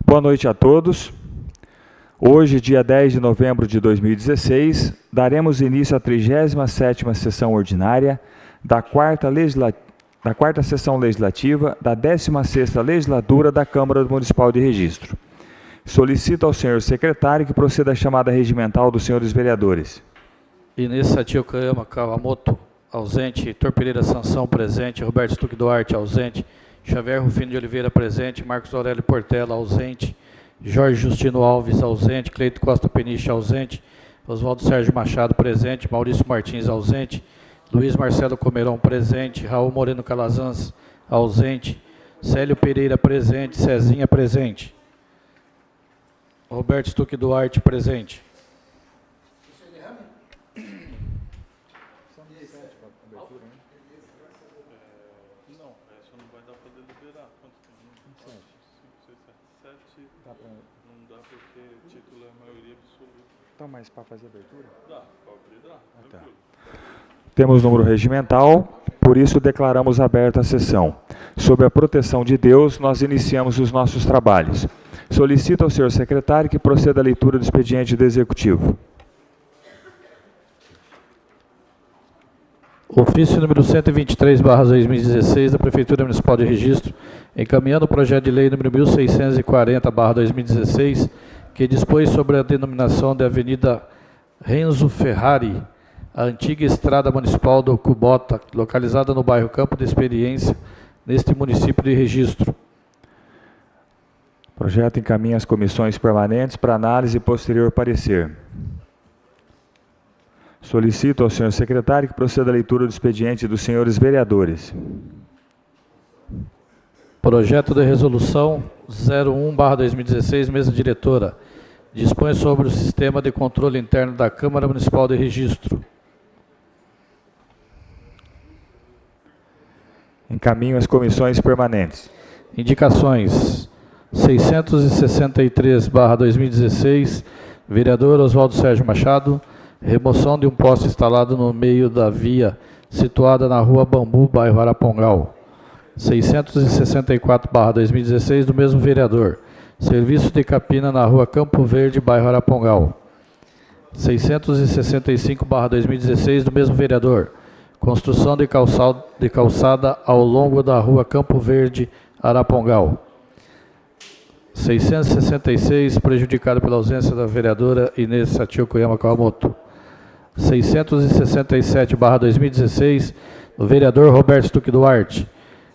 Boa noite a todos. Hoje, dia 10 de novembro de 2016, daremos início à 37ª sessão ordinária da quarta sessão legislativa da 16ª legislatura da Câmara Municipal de Registro. Solicito ao senhor secretário que proceda à chamada regimental dos senhores vereadores. Inês Satio Kayama Kawamoto, ausente. Heitor Pereira Sansão, presente. Roberto Stuck Duarte, ausente. Xavier Rufino de Oliveira, presente. Marcos Aurélio Portela, ausente. Jorge Justino Alves, ausente. Cleito Costa Peniche, ausente. Oswaldo Sérgio Machado, presente. Maurício Martins, ausente. Luiz Marcelo Comeron, presente. Raul Moreno Calazans, ausente. Célio Pereira, presente. Cezinha, presente. Roberto Stuck Duarte, presente. Não dá porque o título é a maioria absoluta. Então, mas para fazer abertura? Dá, para abrir dá. Tá. Temos número regimental, por isso declaramos aberta a sessão. Sob a proteção de Deus, nós iniciamos os nossos trabalhos. Solicito ao senhor secretário que proceda à leitura do expediente do Executivo. Ofício número 123/2016 da Prefeitura Municipal de Registro, encaminhando o projeto de lei número 1640/2016, que dispõe sobre a denominação de Avenida Renzo Ferrari, a antiga estrada municipal do Cubota, localizada no bairro Campo de Experiência, neste município de Registro. O projeto encaminha as comissões permanentes para análise e posterior parecer. Solicito ao senhor secretário que proceda à leitura do expediente dos senhores vereadores. Projeto de resolução 01/2016, mesa diretora. Dispõe sobre o sistema de controle interno da Câmara Municipal de Registro. Encaminho as comissões permanentes. Indicações 663/2016, vereador Oswaldo Sérgio Machado. Remoção de um poste instalado no meio da via situada na rua Bambu, bairro Arapongal. 664/2016, do mesmo vereador. Serviço de capina na rua Campo Verde, bairro Arapongal. 665/2016, do mesmo vereador. Construção de calçada ao longo da rua Campo Verde, Arapongal. 666, prejudicado pela ausência da vereadora Inês Satio Kayama Kawamoto. 667/2016, do vereador Roberto Stuck Duarte.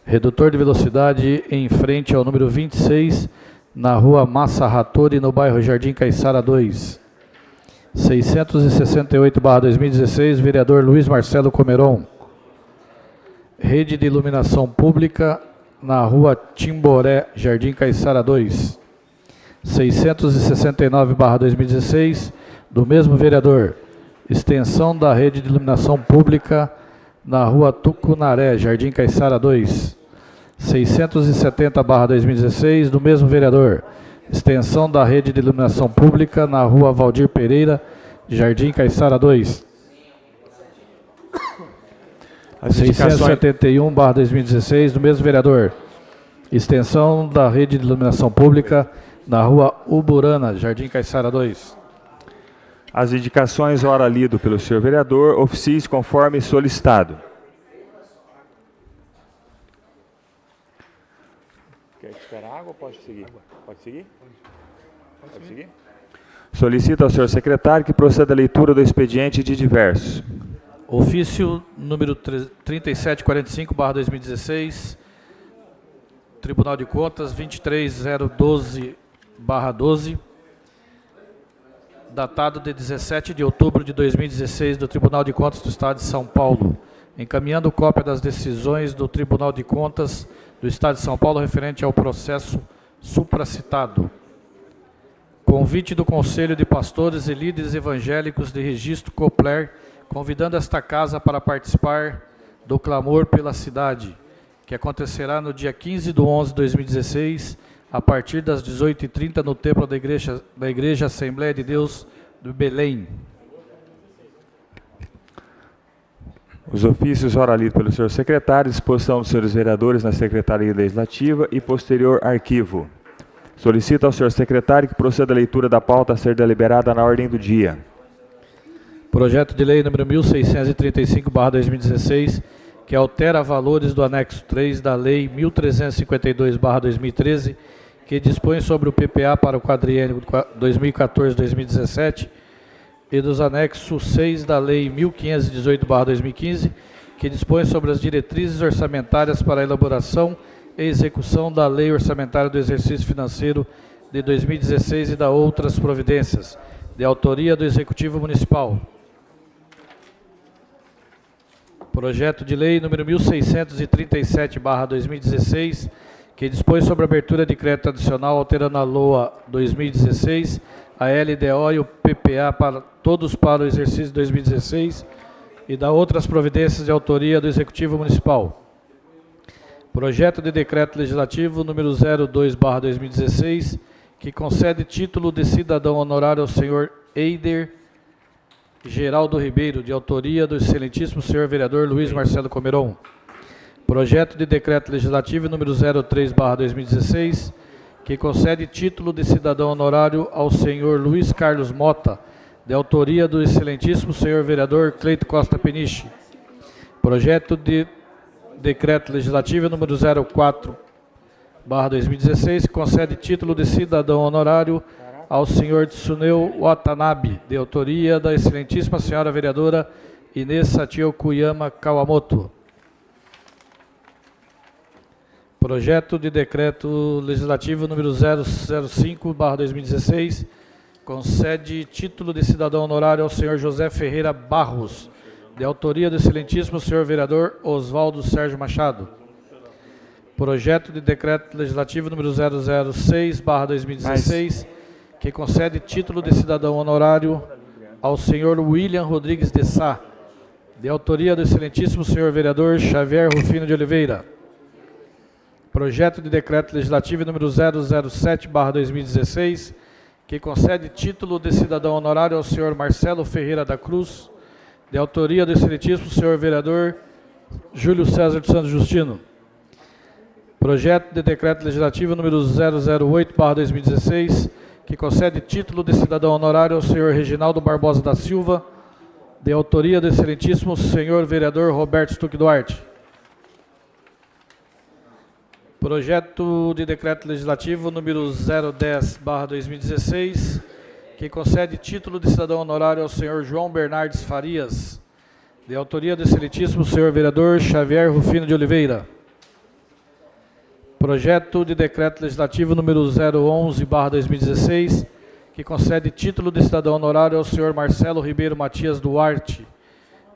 Redutor de velocidade em frente ao número 26, na rua Massa Rattori, no bairro Jardim Caiçara 2. 668/2016, vereador Luiz Marcelo Comeron. Rede de iluminação pública na rua Timboré, Jardim Caiçara 2. 669/2016, do mesmo vereador. Extensão da rede de iluminação pública na rua Tucunaré, Jardim Caiçara 2. 670/2016, do mesmo vereador. Extensão da rede de iluminação pública na rua Valdir Pereira, Jardim Caiçara 2. 671/2016, do mesmo vereador. Extensão da rede de iluminação pública na rua Uburana, Jardim Caiçara 2. As indicações, ora lido pelo senhor vereador, oficie conforme solicitado. Quer esperar água ou pode seguir? Pode seguir? Pode seguir? Solicito ao senhor secretário que proceda à leitura do expediente de diversos. Ofício número 3745/2016, Tribunal de Contas 23012/12, datado de 17 de outubro de 2016 do Tribunal de Contas do Estado de São Paulo, encaminhando cópia das decisões do Tribunal de Contas do Estado de São Paulo referente ao processo supracitado. Convite do Conselho de Pastores e Líderes Evangélicos de Registro Copler, convidando esta casa para participar do Clamor pela Cidade, que acontecerá no dia 15/11/2016, a partir das 18h30 no templo da Igreja Assembleia de Deus do Belém. Os ofícios ora lidos pelo senhor secretário, disposição dos senhores vereadores na Secretaria Legislativa e posterior arquivo. Solicito ao senhor secretário que proceda a leitura da pauta a ser deliberada na ordem do dia. Projeto de lei número 1635/2016, que altera valores do anexo 3 da lei 1352/2013, que dispõe sobre o PPA para o quadriênio 2014-2017, e dos anexos 6 da lei 1518/2015, que dispõe sobre as diretrizes orçamentárias para a elaboração e execução da lei orçamentária do exercício financeiro de 2016 e da outras providências, de autoria do Executivo Municipal. Projeto de lei número 1637/2016, que dispõe sobre a abertura de crédito adicional alterando a LOA 2016, a LDO e o PPA todos para o exercício 2016 e da outras providências de autoria do Executivo Municipal. Projeto de decreto legislativo número 02/2016, que concede título de cidadão honorário ao senhor Eider Geraldo Ribeiro, de autoria do excelentíssimo senhor vereador Luiz Marcelo Comeron. Projeto de decreto legislativo número 03/2016, que concede título de cidadão honorário ao senhor Luiz Carlos Mota, de autoria do excelentíssimo senhor vereador Cleito Costa Peniche. Projeto de decreto legislativo número 04/2016, que concede título de cidadão honorário ao senhor Tsuneo Watanabe, de autoria da excelentíssima senhora vereadora Inês Satio Kuyama Kawamoto. Projeto de decreto legislativo número 005/2016, concede título de cidadão honorário ao senhor José Ferreira Barros, de autoria do excelentíssimo senhor vereador Oswaldo Sérgio Machado. Projeto de decreto legislativo número 006/2016, que concede título de cidadão honorário ao senhor William Rodrigues de Sá, de autoria do excelentíssimo senhor vereador Xavier Rufino de Oliveira. Projeto de decreto legislativo número 007/2016, que concede título de cidadão honorário ao senhor Marcelo Ferreira da Cruz, de autoria do excelentíssimo senhor vereador Júlio César dos Santos Justino. Projeto de decreto legislativo número 008/2016, que concede título de cidadão honorário ao senhor Reginaldo Barbosa da Silva, de autoria do excelentíssimo senhor vereador Roberto Stuck Duarte. Projeto de decreto legislativo número 010/2016, que concede título de cidadão honorário ao senhor João Bernardes Farias, de autoria do excelentíssimo senhor vereador Xavier Rufino de Oliveira. Projeto de decreto legislativo número 011/2016, que concede título de cidadão honorário ao senhor Marcelo Ribeiro Matias Duarte,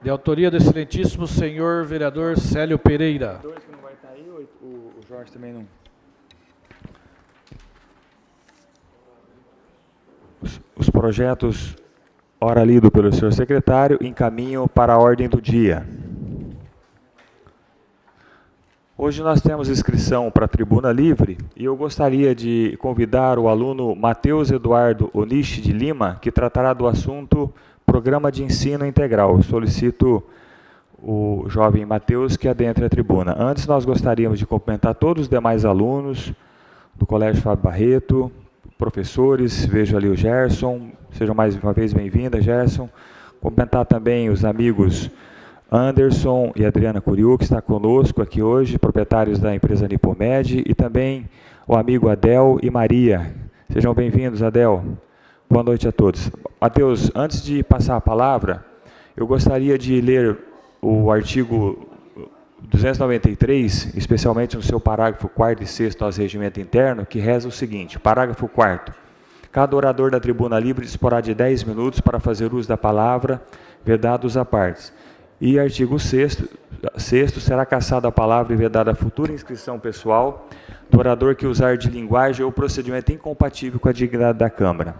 de autoria do excelentíssimo senhor vereador Célio Pereira. Dois que não vai estar aí, o Jorge também não. Os projetos, ora lido pelo senhor secretário, encaminham para a ordem do dia. Hoje nós temos inscrição para a tribuna livre e eu gostaria de convidar o aluno Matheus Eduardo Onishi de Lima, que tratará do assunto Programa de Ensino Integral. Eu solicito o jovem Matheus que adentre a tribuna. Antes nós gostaríamos de cumprimentar todos os demais alunos do Colégio Fábio Barreto, professores, vejo ali o Gerson, sejam mais uma vez bem-vindos, Gerson. Cumprimentar também os amigos Anderson e Adriana Curiu, que está conosco aqui hoje, proprietários da empresa Nipomed, e também o amigo Adel e Maria. Sejam bem-vindos, Adel. Boa noite a todos. Matheus, antes de passar a palavra, eu gostaria de ler o artigo 293, especialmente no seu parágrafo 4º e 6º ao regimento interno, que reza o seguinte: parágrafo 4º. Cada orador da tribuna livre disporá de 10 minutos para fazer uso da palavra, vedados à partes. E artigo 6º, será cassada a palavra e vedada a futura inscrição pessoal do orador que usar de linguagem ou procedimento incompatível com a dignidade da Câmara.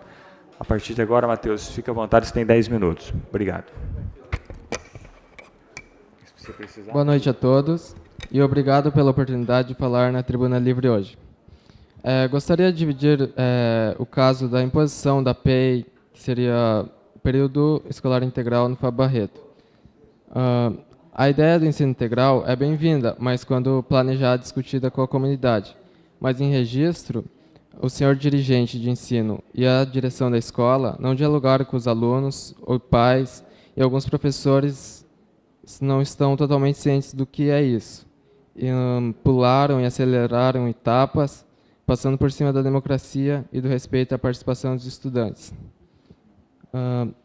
A partir de agora, Matheus, fica à vontade, você tem 10 minutos. Obrigado. Boa noite a todos e obrigado pela oportunidade de falar na Tribuna Livre hoje. Gostaria de dividir o caso da imposição da PEI, que seria o período escolar integral no Fábio Barreto. A ideia do ensino integral é bem-vinda, mas quando planejada e discutida com a comunidade. Mas em registro, o senhor dirigente de ensino e a direção da escola não dialogaram com os alunos ou pais, e alguns professores não estão totalmente cientes do que é isso. E, pularam e aceleraram etapas, passando por cima da democracia e do respeito à participação dos estudantes.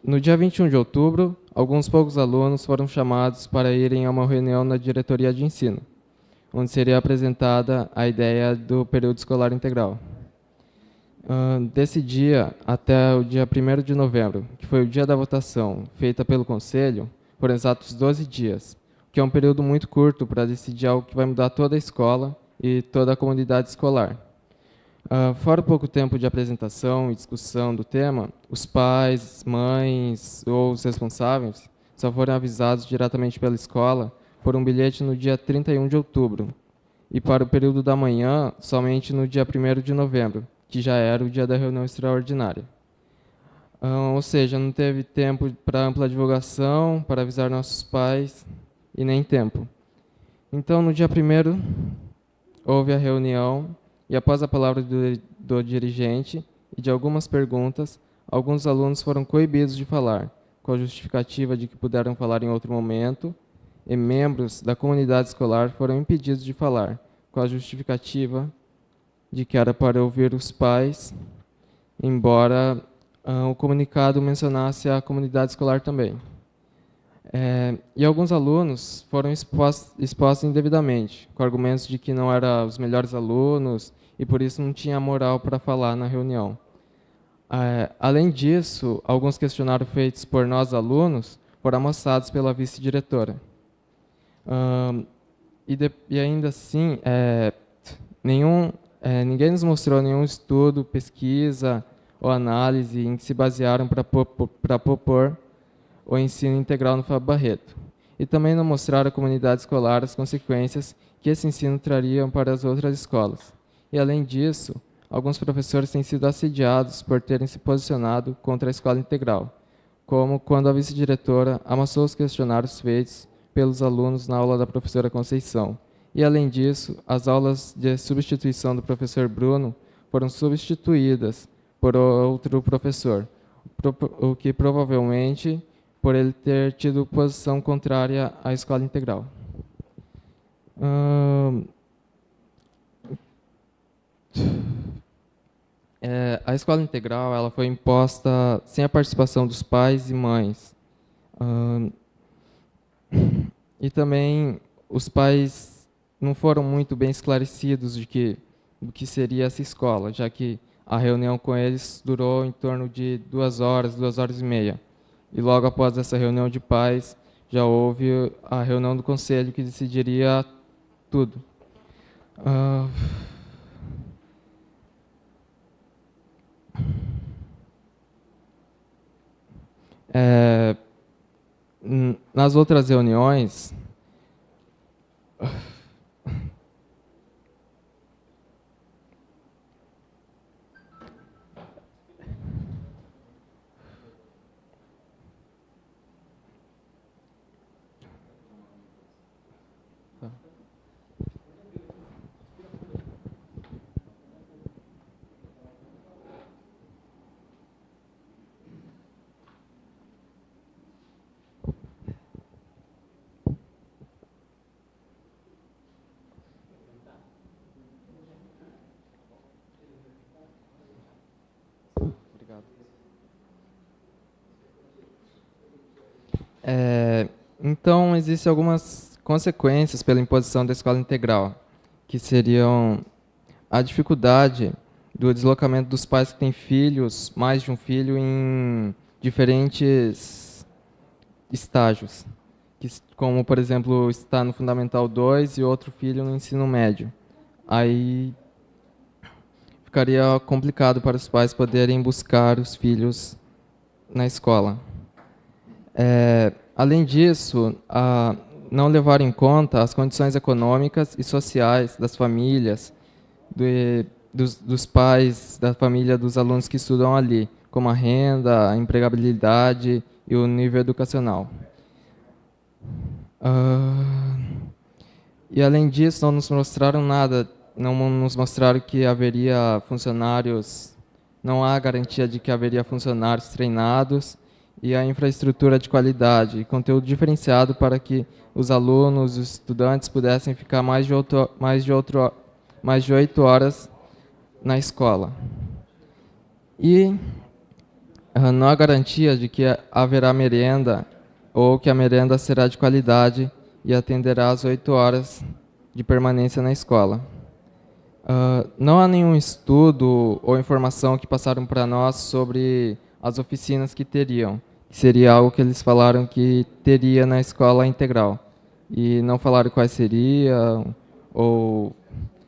No dia 21 de outubro, alguns poucos alunos foram chamados para irem a uma reunião na diretoria de ensino, onde seria apresentada a ideia do período escolar integral. Desse dia até o dia 1º de novembro, que foi o dia da votação feita pelo Conselho, foram exatos 12 dias, que é um período muito curto para decidir algo que vai mudar toda a escola e toda a comunidade escolar. Fora o pouco tempo de apresentação e discussão do tema, os pais, mães ou os responsáveis só foram avisados diretamente pela escola por um bilhete no dia 31 de outubro, e para o período da manhã, somente no dia 1º de novembro, que já era o dia da reunião extraordinária. Ou seja, não teve tempo para ampla divulgação, para avisar nossos pais, e nem tempo. Então, no dia 1º, houve a reunião, e após a palavra do dirigente e de algumas perguntas, alguns alunos foram coibidos de falar, com a justificativa de que puderam falar em outro momento, e membros da comunidade escolar foram impedidos de falar, com a justificativa de que era para ouvir os pais, embora o comunicado mencionasse a comunidade escolar também. E alguns alunos foram expostos indevidamente, com argumentos de que não eram os melhores alunos e por isso não tinha moral para falar na reunião. Além disso, alguns questionários feitos por nós alunos foram amassados pela vice-diretora. E ainda assim, ninguém nos mostrou nenhum estudo, pesquisa ou análise em que se basearam para propor o ensino integral no Fábio Barreto. E também não mostraram à comunidade escolar as consequências que esse ensino traria para as outras escolas. E, além disso, alguns professores têm sido assediados por terem se posicionado contra a escola integral, como quando a vice-diretora amassou os questionários feitos pelos alunos na aula da professora Conceição. E, além disso, as aulas de substituição do professor Bruno foram substituídas por outro professor, o que provavelmente por ele ter tido posição contrária à escola integral. A escola integral ela foi imposta sem a participação dos pais e mães. E também os pais não foram muito bem esclarecidos do que seria essa escola, já que a reunião com eles durou em torno de 2 horas, 2 horas e meia. E logo após essa reunião de pais, já houve a reunião do conselho que decidiria tudo. Nas outras reuniões, então, existem algumas consequências pela imposição da escola integral, que seriam a dificuldade do deslocamento dos pais que têm filhos, mais de um filho, em diferentes estágios, como, por exemplo, está no Fundamental 2 e outro filho no ensino médio. Aí ficaria complicado para os pais poderem buscar os filhos na escola. Além disso, não levar em conta as condições econômicas e sociais das famílias, dos pais, da família dos alunos que estudam ali, como a renda, a empregabilidade e o nível educacional. E, além disso, não nos mostraram nada não nos mostraram que haveria funcionários, não há garantia de que haveria funcionários treinados e a infraestrutura de qualidade e conteúdo diferenciado para que os alunos, os estudantes pudessem ficar mais de 8 horas na escola. E não há garantia de que haverá merenda ou que a merenda será de qualidade e atenderá às 8 horas de permanência na escola. Não há nenhum estudo ou informação que passaram para nós sobre as oficinas que teriam. Seria algo que eles falaram que teria na escola integral. E não falaram quais seriam, ou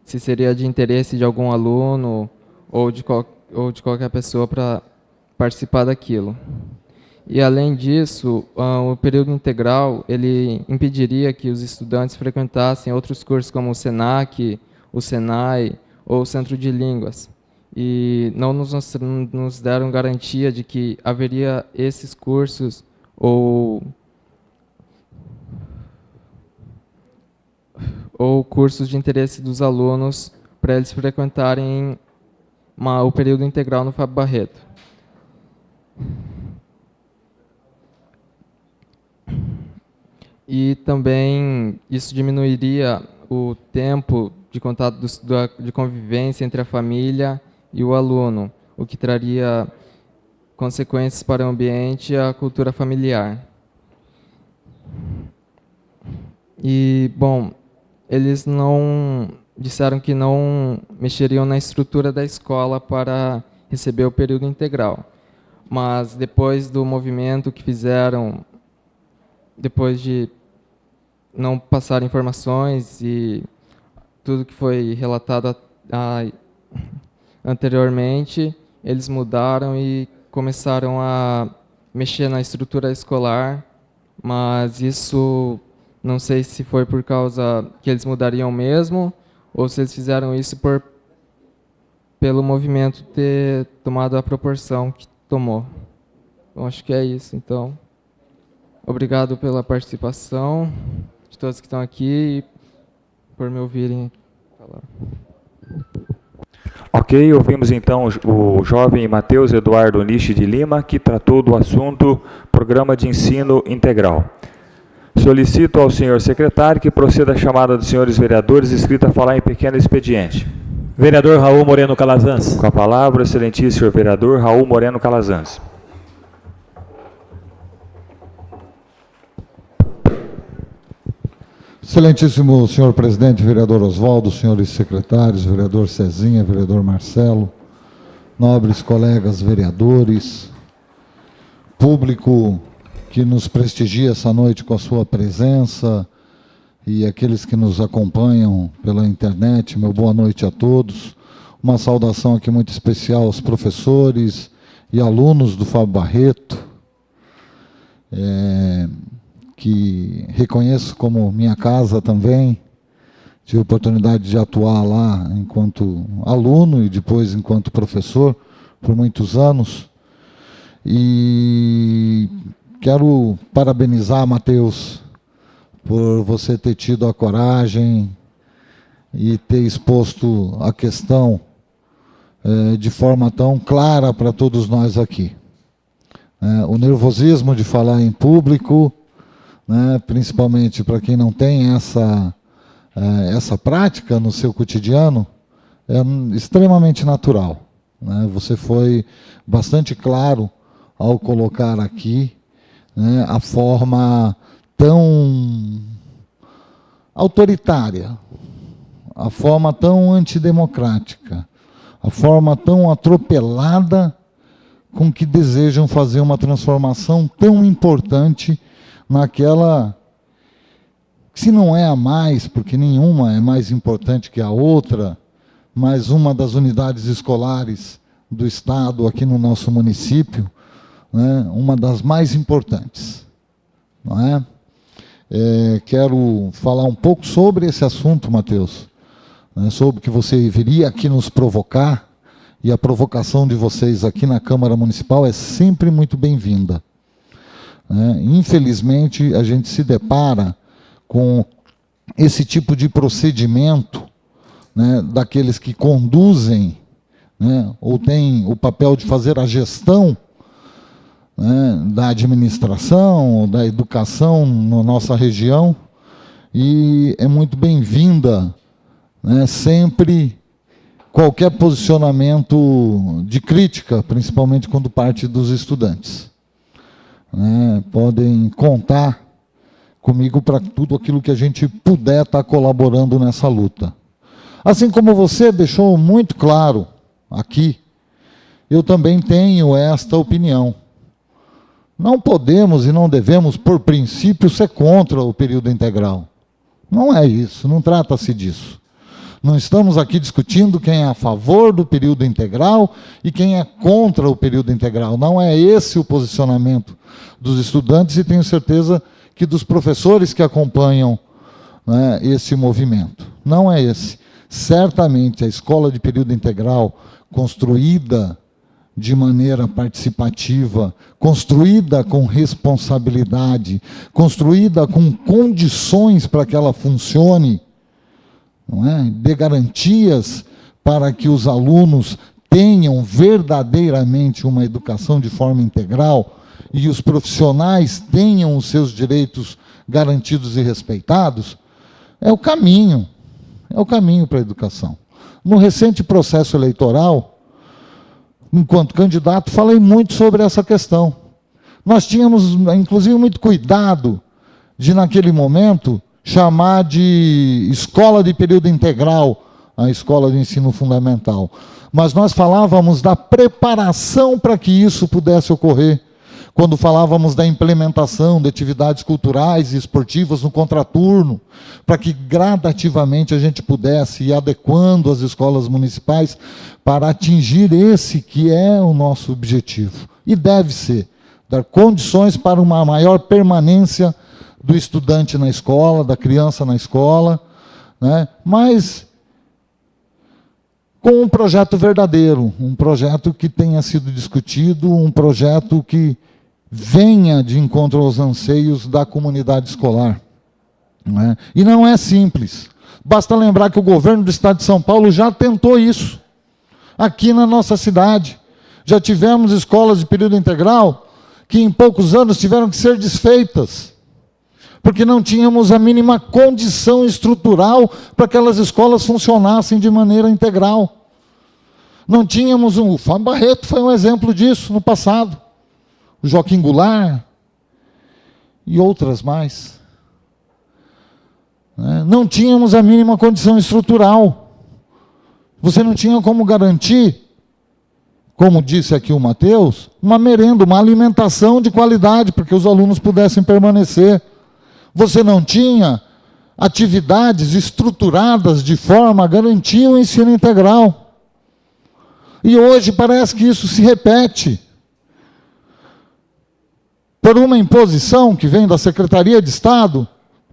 se seria de interesse de algum aluno ou de qualquer pessoa para participar daquilo. E, além disso, o período integral ele impediria que os estudantes frequentassem outros cursos como o SENAC, o SENAI ou o Centro de Línguas. E não nos deram garantia de que haveria esses cursos ou cursos de interesse dos alunos para eles frequentarem o período integral no Fábio Barreto. E também isso diminuiria o tempo de contato de convivência entre a família e o aluno, o que traria consequências para o ambiente e a cultura familiar. E, bom, eles não disseram que não mexeriam na estrutura da escola para receber o período integral. Mas depois do movimento que fizeram, depois de não passar informações e tudo que foi relatado anteriormente, eles mudaram e começaram a mexer na estrutura escolar, mas isso não sei se foi por causa que eles mudariam mesmo, ou se eles fizeram isso pelo movimento ter tomado a proporção que tomou. Então, acho que é isso. Então, obrigado pela participação de todos que estão aqui e por me ouvirem falar. Ok, ouvimos então o jovem Matheus Eduardo Nishi de Lima, que tratou do assunto Programa de Ensino Integral. Solicito ao senhor secretário que proceda a chamada dos senhores vereadores inscritos a falar em pequeno expediente. Vereador Raul Moreno Calazans. Com a palavra, o excelentíssimo senhor vereador Raul Moreno Calazans. Excelentíssimo senhor presidente, vereador Oswaldo, senhores secretários, vereador Cezinha, vereador Marcelo, nobres colegas vereadores, público que nos prestigia essa noite com a sua presença e aqueles que nos acompanham pela internet, meu boa noite a todos. Uma saudação aqui muito especial aos professores e alunos do Fábio Barreto, que reconheço como minha casa também. Tive a oportunidade de atuar lá enquanto aluno e depois enquanto professor por muitos anos. E quero parabenizar, Matheus, por você ter tido a coragem e ter exposto a questão de forma tão clara para todos nós aqui. O nervosismo de falar em público, principalmente para quem não tem essa prática no seu cotidiano, é extremamente natural. Você foi bastante claro ao colocar aqui a forma tão autoritária, a forma tão antidemocrática, a forma tão atropelada com que desejam fazer uma transformação tão importante naquela, se não é a mais, porque nenhuma é mais importante que a outra, mas uma das unidades escolares do Estado aqui no nosso município, uma das mais importantes. Não é? Quero falar um pouco sobre esse assunto, Matheus, sobre que você viria aqui nos provocar, e a provocação de vocês aqui na Câmara Municipal é sempre muito bem-vinda. Infelizmente, a gente se depara com esse tipo de procedimento né, daqueles que conduzem, né, ou têm o papel de fazer a gestão, né, da administração, da educação na nossa região, e é muito bem-vinda, né, sempre qualquer posicionamento de crítica, principalmente quando parte dos estudantes. Né, podem contar comigo para tudo aquilo que a gente puder estar colaborando nessa luta. Assim como você deixou muito claro aqui, eu também tenho esta opinião. Não podemos e não devemos, por princípio, ser contra o período integral. Não é isso, não trata-se disso. Não estamos aqui discutindo quem é a favor do período integral e quem é contra o período integral. Não é esse o posicionamento dos estudantes e tenho certeza que dos professores que acompanham, né, esse movimento. Não é esse. Certamente a escola de período integral, construída de maneira participativa, construída com responsabilidade, construída com condições para que ela funcione, não é? De garantias para que os alunos tenham verdadeiramente uma educação de forma integral e os profissionais tenham os seus direitos garantidos e respeitados, é o caminho para a educação. No recente processo eleitoral, enquanto candidato, falei muito sobre essa questão. Nós tínhamos, inclusive, muito cuidado de, naquele momento, chamar de escola de período integral a escola de ensino fundamental. Mas nós falávamos da preparação para que isso pudesse ocorrer, quando falávamos da implementação de atividades culturais e esportivas no contraturno, para que gradativamente a gente pudesse ir adequando as escolas municipais para atingir esse que é o nosso objetivo. E deve ser, dar condições para uma maior permanência do estudante na escola, da criança na escola, né? Mas com um projeto verdadeiro, um projeto que tenha sido discutido, um projeto que venha de encontro aos anseios da comunidade escolar. Né? E não é simples. Basta lembrar que o governo do Estado de São Paulo já tentou isso. Aqui na nossa cidade, já tivemos escolas de período integral que em poucos anos tiveram que ser desfeitas, porque não tínhamos a mínima condição estrutural para que aquelas escolas funcionassem de maneira integral. Não tínhamos o Fábio Barreto foi um exemplo disso no passado, o Joaquim Goulart e outras mais. Não tínhamos a mínima condição estrutural. Você não tinha como garantir, como disse aqui o Matheus, uma merenda, uma alimentação de qualidade para que os alunos pudessem permanecer. Você não tinha atividades estruturadas de forma a garantir o ensino integral. E hoje parece que isso se repete. Por uma imposição que vem da Secretaria de Estado,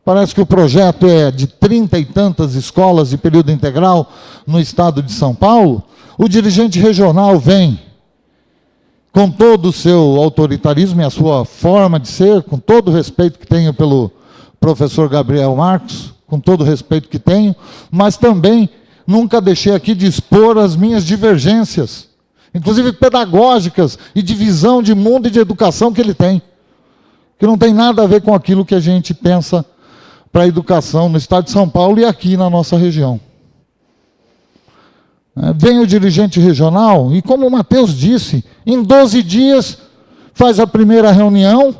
parece que o projeto é de 30 e tantas escolas de período integral no estado de São Paulo, o dirigente regional vem, com todo o seu autoritarismo e a sua forma de ser, com todo o respeito que tenho pelo professor Gabriel Marcos, com todo o respeito que tenho, mas também nunca deixei aqui de expor as minhas divergências, inclusive pedagógicas e de visão de mundo e de educação que ele tem, que não tem nada a ver com aquilo que a gente pensa para a educação no estado de São Paulo e aqui na nossa região. Vem o dirigente regional e, como o Matheus disse, em 12 dias faz a primeira reunião,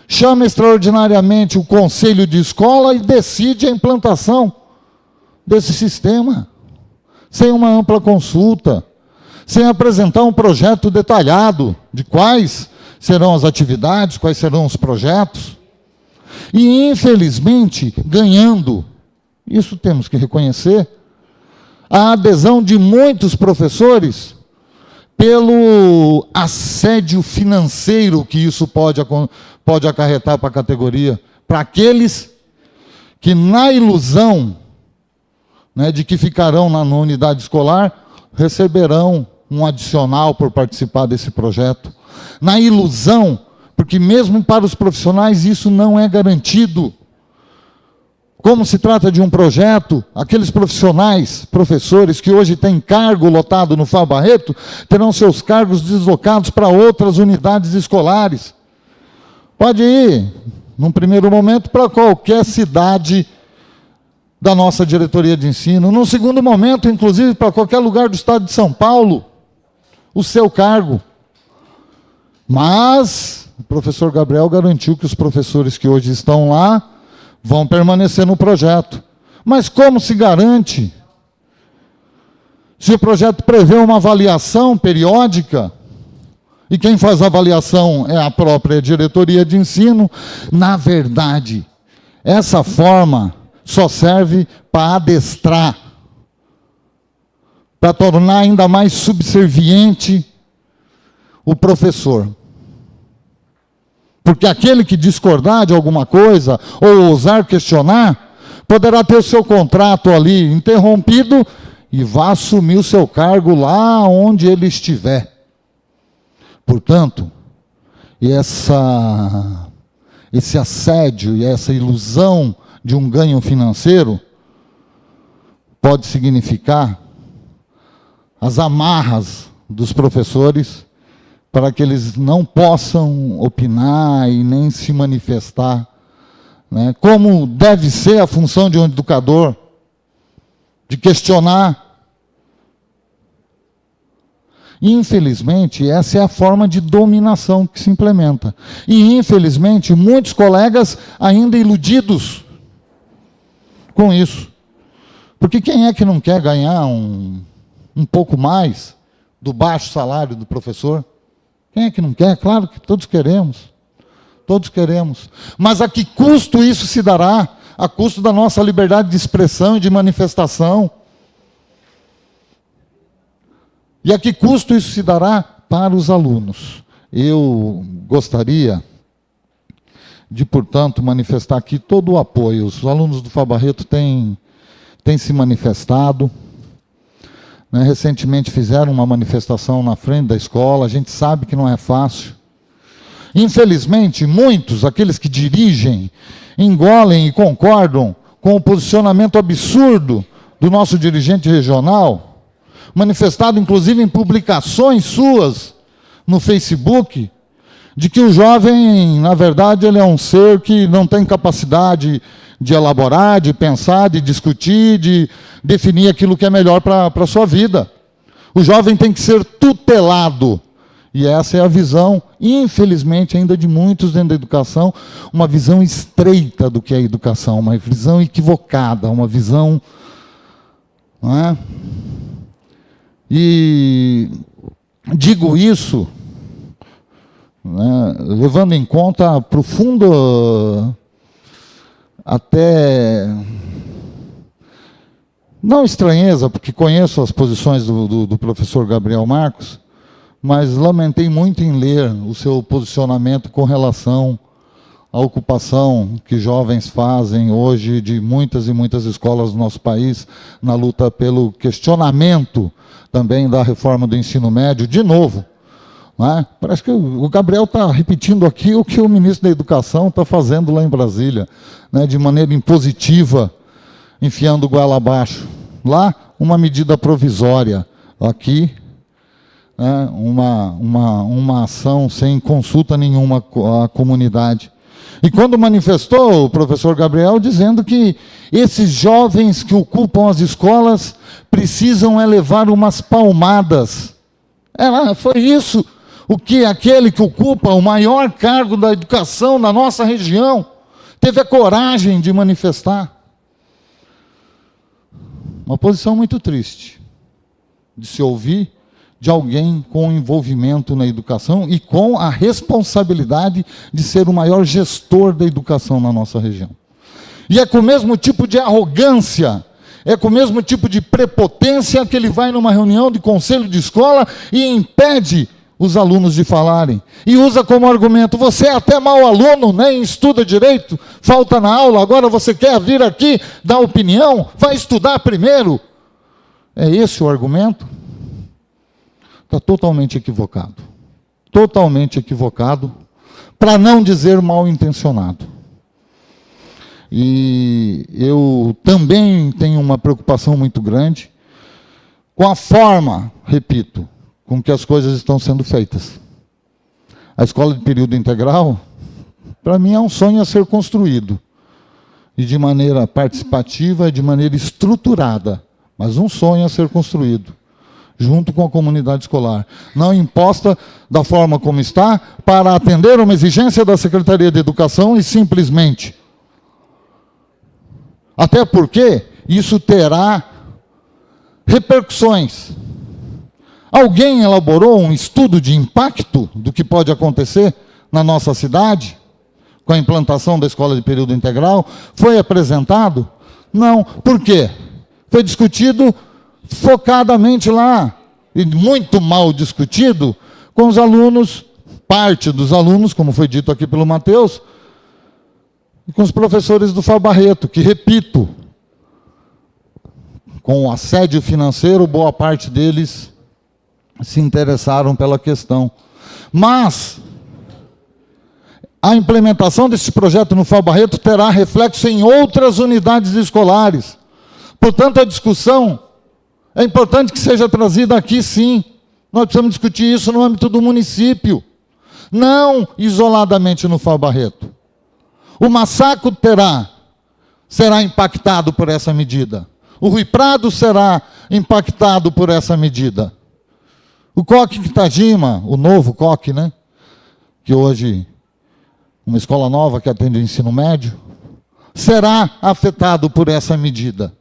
chama extraordinariamente o conselho de escola e decide a implantação desse sistema, sem uma ampla consulta, sem apresentar um projeto detalhado de quais serão as atividades, quais serão os projetos. E, infelizmente, ganhando, isso temos que reconhecer, a adesão de muitos professores pelo assédio financeiro que isso pode acarretar para a categoria, para aqueles que, na ilusão, né, de que ficarão na unidade escolar, receberão um adicional por participar desse projeto. Na ilusão, porque mesmo para os profissionais isso não é garantido. Como se trata de um projeto, aqueles profissionais, professores que hoje têm cargo lotado no FAO Barreto, terão seus cargos deslocados para outras unidades escolares. Pode ir, num primeiro momento, para qualquer cidade da nossa diretoria de ensino. Num segundo momento, inclusive, para qualquer lugar do estado de São Paulo, o seu cargo. Mas o professor Gabriel garantiu que os professores que hoje estão lá vão permanecer no projeto. Mas como se garante? Se o projeto prevê uma avaliação periódica, e quem faz a avaliação é a própria diretoria de ensino, na verdade, essa forma só serve para adestrar, para tornar ainda mais subserviente o professor. Porque aquele que discordar de alguma coisa, ou ousar questionar, poderá ter o seu contrato ali interrompido e vá assumir o seu cargo lá onde ele estiver. Portanto, esse assédio e essa ilusão de um ganho financeiro pode significar as amarras dos professores para que eles não possam opinar e nem se manifestar, né, como deve ser a função de um educador, de questionar. Infelizmente, essa é a forma de dominação que se implementa. E, infelizmente, muitos colegas ainda iludidos com isso. Porque quem é que não quer ganhar um pouco mais do baixo salário do professor? Quem é que não quer? Claro que todos queremos. Todos queremos. Mas a que custo isso se dará? A custo da nossa liberdade de expressão e de manifestação. E a que custo isso se dará? Para os alunos. Eu gostaria de, portanto, manifestar aqui todo o apoio. Os alunos do FAO Barreto têm se manifestado. Recentemente fizeram uma manifestação na frente da escola, a gente sabe que não é fácil. Infelizmente, muitos, aqueles que dirigem, engolem e concordam com o posicionamento absurdo do nosso dirigente regional, manifestado inclusive em publicações suas no Facebook, de que o jovem, na verdade, ele é um ser que não tem capacidade de elaborar, de pensar, de discutir, de definir aquilo que é melhor para a sua vida. O jovem tem que ser tutelado. E essa é a visão, infelizmente, ainda de muitos dentro da educação, uma visão estreita do que é a educação, uma visão equivocada, uma visão... Não é? E digo isso, né, levando em conta a profunda... até, não estranheza, porque conheço as posições do professor Gabriel Marcos, mas lamentei muito em ler o seu posicionamento com relação à ocupação que jovens fazem hoje de muitas e muitas escolas do nosso país, na luta pelo questionamento também da reforma do ensino médio, de novo. Né? Parece que o Gabriel está repetindo aqui o que o ministro da Educação está fazendo lá em Brasília, né, de maneira impositiva, enfiando goela abaixo. Lá, uma medida provisória. Aqui, né, uma ação sem consulta nenhuma à comunidade. E quando manifestou o professor Gabriel dizendo que esses jovens que ocupam as escolas precisam levar umas palmadas. Foi isso o que aquele que ocupa o maior cargo da educação na nossa região teve a coragem de manifestar. Uma posição muito triste de se ouvir de alguém com envolvimento na educação e com a responsabilidade de ser o maior gestor da educação na nossa região. E é com o mesmo tipo de arrogância, é com o mesmo tipo de prepotência que ele vai numa reunião de conselho de escola e impede os alunos de falarem. E usa como argumento, você é até mau aluno, nem estuda direito, falta na aula, agora você quer vir aqui dar opinião? Vai estudar primeiro. É esse o argumento? Está totalmente equivocado. Totalmente equivocado, para não dizer mal intencionado. E eu também tenho uma preocupação muito grande com a forma, repito, com que as coisas estão sendo feitas. A escola de período integral, para mim, é um sonho a ser construído. E de maneira participativa, de maneira estruturada, mas um sonho a ser construído, junto com a comunidade escolar. Não imposta da forma como está, para atender uma exigência da Secretaria de Educação e simplesmente. Até porque isso terá repercussões. Alguém elaborou um estudo de impacto do que pode acontecer na nossa cidade, com a implantação da escola de período integral? Foi apresentado? Não. Por quê? Foi discutido focadamente lá, e muito mal discutido, com os alunos, parte dos alunos, como foi dito aqui pelo Matheus, e com os professores do FAO Barreto, que, repito, com o assédio financeiro, boa parte deles se interessaram pela questão. Mas a implementação desse projeto no FAO Barreto terá reflexo em outras unidades escolares. Portanto, a discussão é importante que seja trazida aqui, sim. Nós precisamos discutir isso no âmbito do município, não isoladamente no FAO Barreto. O Massaco será impactado por essa medida. O Rui Prado será impactado por essa medida. O Coque Itajima, o novo Coque, né? Que hoje, uma escola nova que atende o ensino médio, será afetado por essa medida.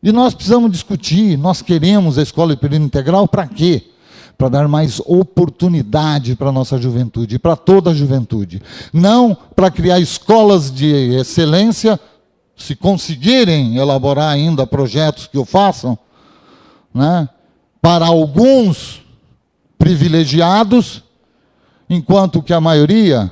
E nós precisamos discutir, nós queremos a escola de período integral para quê? Para dar mais oportunidade para a nossa juventude, para toda a juventude. Não para criar escolas de excelência, se conseguirem elaborar ainda projetos que o façam, né? Para alguns privilegiados, enquanto que a maioria,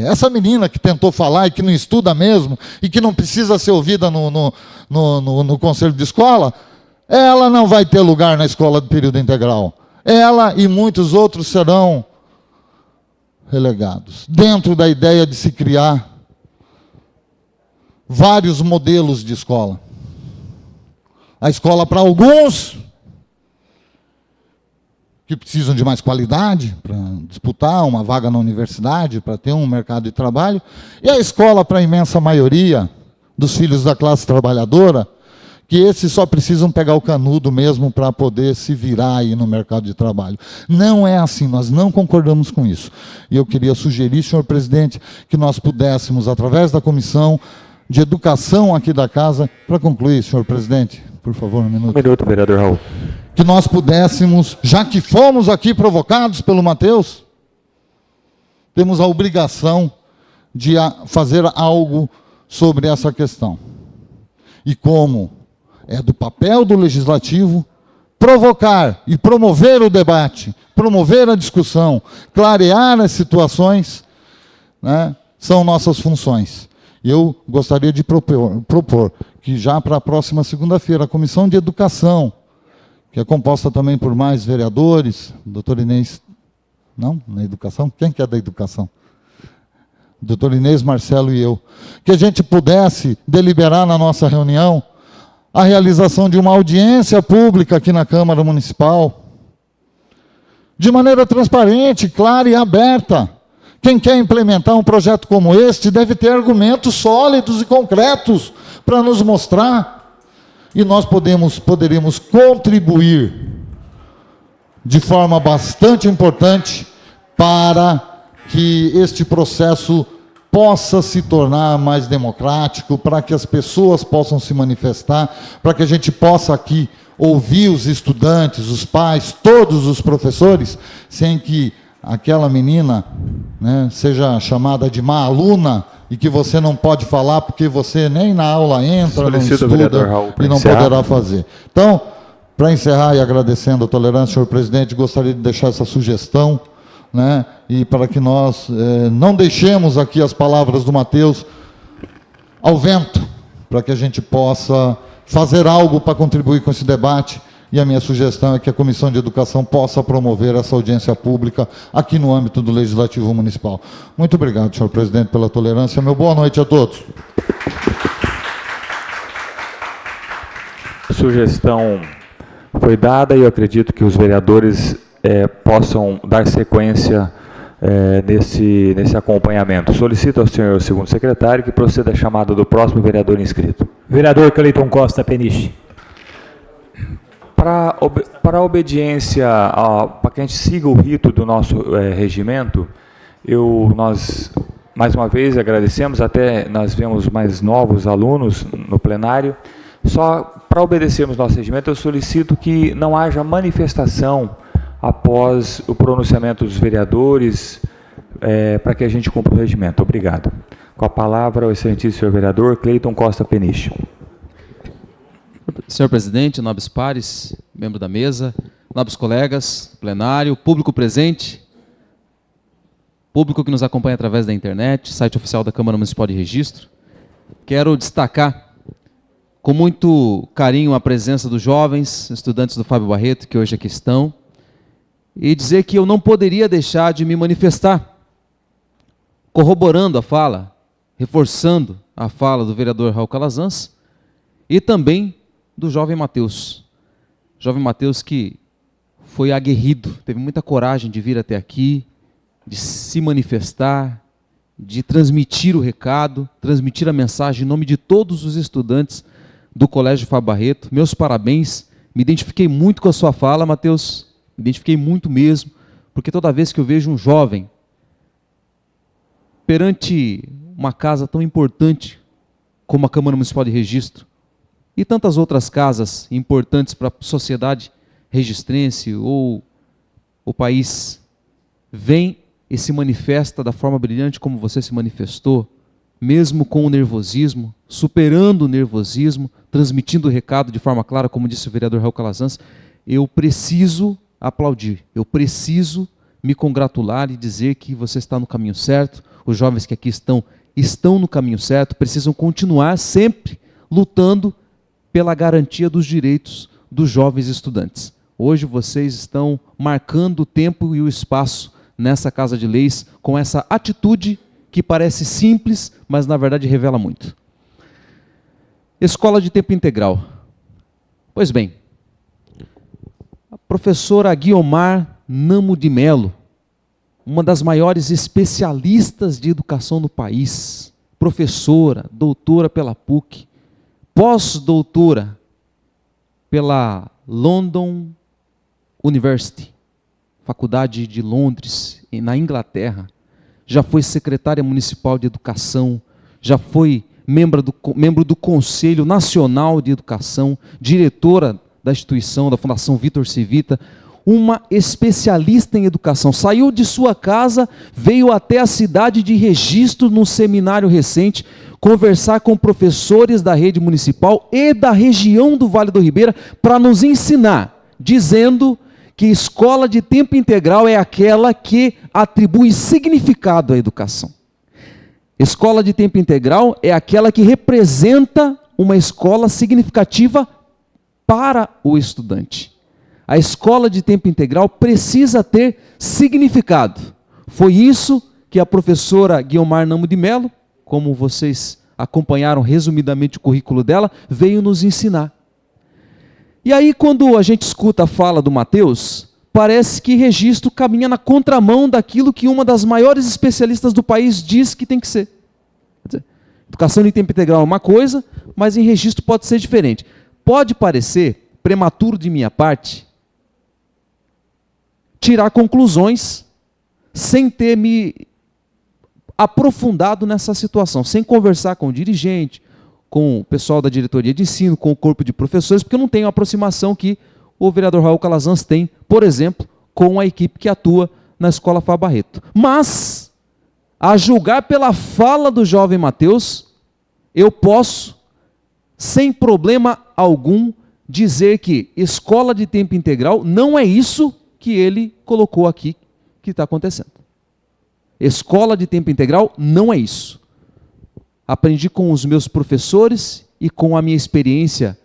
essa menina que tentou falar e que não estuda mesmo, e que não precisa ser ouvida no conselho de escola, ela não vai ter lugar na escola de período integral. Ela e muitos outros serão relegados, dentro da ideia de se criar vários modelos de escola. A escola para alguns, que precisam de mais qualidade para disputar uma vaga na universidade, para ter um mercado de trabalho, e a escola para a imensa maioria dos filhos da classe trabalhadora, que esses só precisam pegar o canudo mesmo para poder se virar aí no mercado de trabalho. Não é assim, nós não concordamos com isso. E eu queria sugerir, senhor presidente, que nós pudéssemos, através da comissão de educação aqui da casa, para concluir, senhor presidente, por favor, um minuto. Um minuto, vereador Raul. Que nós pudéssemos, já que fomos aqui provocados pelo Matheus, temos a obrigação de fazer algo sobre essa questão. E como é do papel do legislativo provocar e promover o debate, promover a discussão, clarear as situações, né, são nossas funções. Eu gostaria de propor que já para a próxima segunda-feira, a Comissão de Educação, que é composta também por mais vereadores, doutor Inês, não? Na educação? Quem que é da educação? Doutor Inês, Marcelo e eu. Que a gente pudesse deliberar na nossa reunião a realização de uma audiência pública aqui na Câmara Municipal, de maneira transparente, clara e aberta. Quem quer implementar um projeto como este deve ter argumentos sólidos e concretos para nos mostrar. E nós poderíamos contribuir de forma bastante importante para que este processo possa se tornar mais democrático, para que as pessoas possam se manifestar, para que a gente possa aqui ouvir os estudantes, os pais, todos os professores, sem que aquela menina, né, seja chamada de má aluna e que você não pode falar porque você nem na aula entra, não estuda e não poderá fazer. Então, para encerrar e agradecendo a tolerância, senhor presidente, gostaria de deixar essa sugestão, né, e para que nós não deixemos aqui as palavras do Matheus ao vento, para que a gente possa fazer algo para contribuir com esse debate E a minha sugestão é que a Comissão de Educação possa promover essa audiência pública aqui no âmbito do Legislativo Municipal. Muito obrigado, senhor presidente, pela tolerância. Meu boa noite a todos. A sugestão foi dada e eu acredito que os vereadores possam dar sequência nesse acompanhamento. Solicito ao senhor segundo secretário que proceda a chamada do próximo vereador inscrito. Vereador Cleiton Costa Peniche. Para a obediência, para que a gente siga o rito do nosso regimento, nós, mais uma vez, agradecemos, até nós vemos mais novos alunos no plenário. Só para obedecermos nosso regimento, eu solicito que não haja manifestação após o pronunciamento dos vereadores, para que a gente cumpra o regimento. Obrigado. Com a palavra, o excelentíssimo senhor vereador Cleiton Costa Peniche. Senhor presidente, nobres pares, membro da mesa, nobres colegas, plenário, público presente, público que nos acompanha através da internet, site oficial da Câmara Municipal de Registro, quero destacar com muito carinho a presença dos jovens estudantes do Fábio Barreto, que hoje aqui estão, e dizer que eu não poderia deixar de me manifestar, corroborando a fala, reforçando a fala do vereador Raul Calazans, e também do jovem Matheus. Jovem Matheus que foi aguerrido, teve muita coragem de vir até aqui, de se manifestar, de transmitir o recado, transmitir a mensagem em nome de todos os estudantes do Colégio Fábio Barreto. Meus parabéns, me identifiquei muito com a sua fala, Matheus, me identifiquei muito mesmo, porque toda vez que eu vejo um jovem perante uma casa tão importante como a Câmara Municipal de Registro, e tantas outras casas importantes para a sociedade registrense ou o país, vem e se manifesta da forma brilhante como você se manifestou, mesmo com o nervosismo, superando o nervosismo, transmitindo o recado de forma clara, como disse o vereador Raul Calazans, eu preciso aplaudir, eu preciso me congratular e dizer que você está no caminho certo, os jovens que aqui estão no caminho certo, precisam continuar sempre lutando pela garantia dos direitos dos jovens estudantes. Hoje vocês estão marcando o tempo e o espaço nessa Casa de Leis com essa atitude que parece simples, mas na verdade revela muito. Escola de tempo integral. Pois bem, a professora Guiomar Namo de Melo, uma das maiores especialistas de educação no país, professora, doutora pela PUC, pós-doutora pela London University, Faculdade de Londres, na Inglaterra, já foi secretária municipal de educação, já foi membro do Conselho Nacional de Educação, diretora da instituição, da Fundação Vitor Civita, uma especialista em educação. Saiu de sua casa, veio até a cidade de Registro, num seminário recente, conversar com professores da rede municipal e da região do Vale do Ribeira para nos ensinar, dizendo que escola de tempo integral é aquela que atribui significado à educação. Escola de tempo integral é aquela que representa uma escola significativa para o estudante. A escola de tempo integral precisa ter significado. Foi isso que a professora Guiomar Namo de Melo, como vocês acompanharam resumidamente o currículo dela, veio nos ensinar. E aí, quando a gente escuta a fala do Matheus, parece que Registro caminha na contramão daquilo que uma das maiores especialistas do país diz que tem que ser. Quer dizer, educação de tempo integral é uma coisa, mas em Registro pode ser diferente. Pode parecer prematuro de minha parte tirar conclusões sem ter me aprofundado nessa situação, sem conversar com o dirigente, com o pessoal da diretoria de ensino, com o corpo de professores, porque eu não tenho a aproximação que o vereador Raul Calazans tem, por exemplo, com a equipe que atua na Escola Fábio Barreto. Mas, a julgar pela fala do jovem Matheus, eu posso, sem problema algum, dizer que escola de tempo integral não é isso que ele colocou aqui que está acontecendo. Escola de tempo integral não é isso. Aprendi com os meus professores e com a minha experiência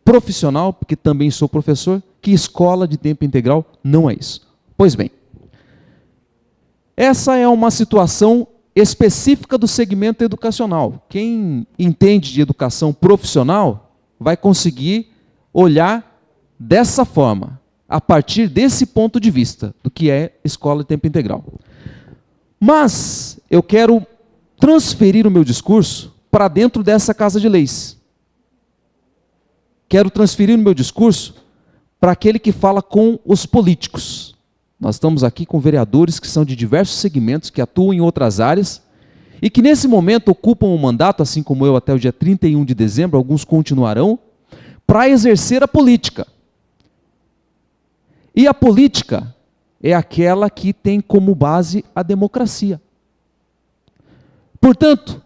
profissional, porque também sou professor, que escola de tempo integral não é isso. Pois bem, essa é uma situação específica do segmento educacional. Quem entende de educação profissional vai conseguir olhar dessa forma, a partir desse ponto de vista, do que é escola de tempo integral. Mas eu quero transferir o meu discurso para dentro dessa casa de leis. Quero transferir o meu discurso para aquele que fala com os políticos. Nós estamos aqui com vereadores que são de diversos segmentos, que atuam em outras áreas, e que nesse momento ocupam um mandato, assim como eu, até o dia 31 de dezembro, alguns continuarão, para exercer a política. E a política é aquela que tem como base a democracia. Portanto,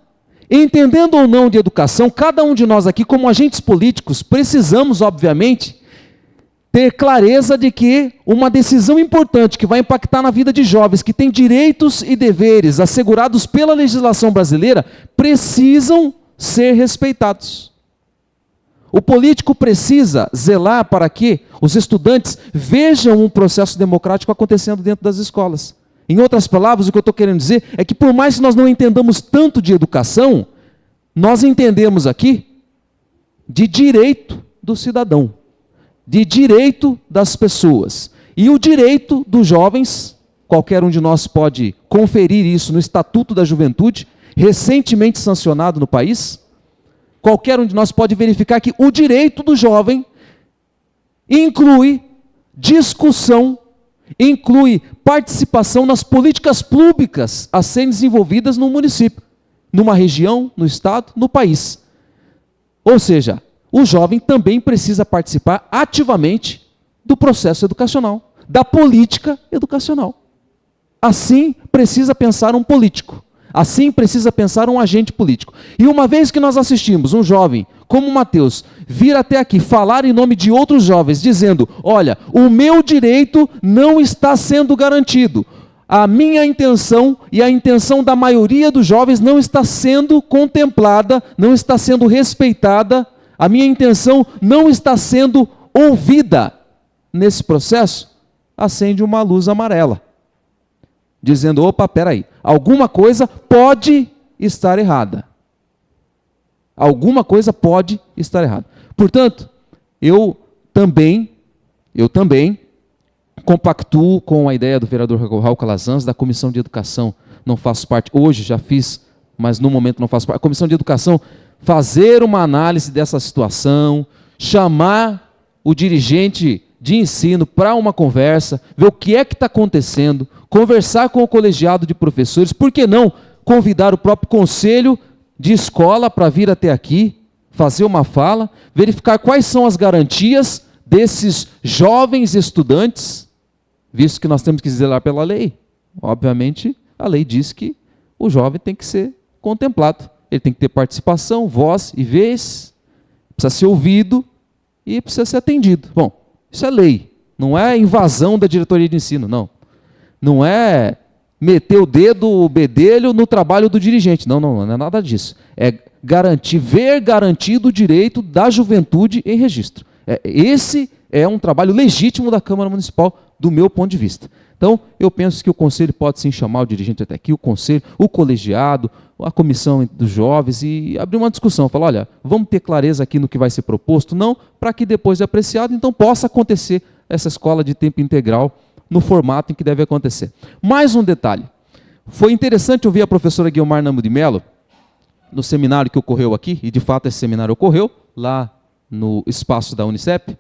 entendendo ou não de educação, cada um de nós aqui, como agentes políticos, precisamos, obviamente, ter clareza de que uma decisão importante que vai impactar na vida de jovens que têm direitos e deveres assegurados pela legislação brasileira precisam ser respeitados. O político precisa zelar para que os estudantes vejam um processo democrático acontecendo dentro das escolas. Em outras palavras, o que eu estou querendo dizer é que por mais que nós não entendamos tanto de educação, nós entendemos aqui de direito do cidadão, de direito das pessoas. E o direito dos jovens, qualquer um de nós pode conferir isso no Estatuto da Juventude, recentemente sancionado no país. Qualquer um de nós pode verificar que o direito do jovem inclui discussão, inclui participação nas políticas públicas a serem desenvolvidas no município, numa região, no estado, no país. Ou seja, o jovem também precisa participar ativamente do processo educacional, da política educacional. Assim precisa pensar um político. Assim precisa pensar um agente político. E uma vez que nós assistimos um jovem como o Mateus vir até aqui falar em nome de outros jovens, dizendo, olha, o meu direito não está sendo garantido. A minha intenção e a intenção da maioria dos jovens não está sendo contemplada, não está sendo respeitada, a minha intenção não está sendo ouvida. Nesse processo, acende uma luz amarela, dizendo, opa, peraí, alguma coisa pode estar errada. Alguma coisa pode estar errada. Portanto, eu também compactuo com a ideia do vereador Raul Calazans, da Comissão de Educação. Não faço parte, hoje já fiz, mas no momento não faço parte. A Comissão de Educação, fazer uma análise dessa situação, chamar o dirigente de ensino para uma conversa, ver o que é que está acontecendo, conversar com o colegiado de professores, por que não convidar o próprio conselho de escola para vir até aqui, fazer uma fala, verificar quais são as garantias desses jovens estudantes, visto que nós temos que zelar pela lei. Obviamente, a lei diz que o jovem tem que ser contemplado, ele tem que ter participação, voz e vez, precisa ser ouvido e precisa ser atendido. Bom, isso é lei, não é invasão da diretoria de ensino, não. Não é meter o dedo, o bedelho no trabalho do dirigente. Não, não é nada disso. É garantir, ver garantido o direito da juventude em registro. Esse é um trabalho legítimo da Câmara Municipal, do meu ponto de vista. Então, eu penso que o Conselho pode sim chamar o dirigente até aqui, o Conselho, o colegiado, a comissão dos jovens e abrir uma discussão. Falar, olha, vamos ter clareza aqui no que vai ser proposto, não, para que depois de apreciado, então possa acontecer essa escola de tempo integral no formato em que deve acontecer. Mais um detalhe. Foi interessante ouvir a professora Guiomar Namo de Mello, no seminário que ocorreu aqui, e de fato esse seminário ocorreu, lá no espaço da Unicep,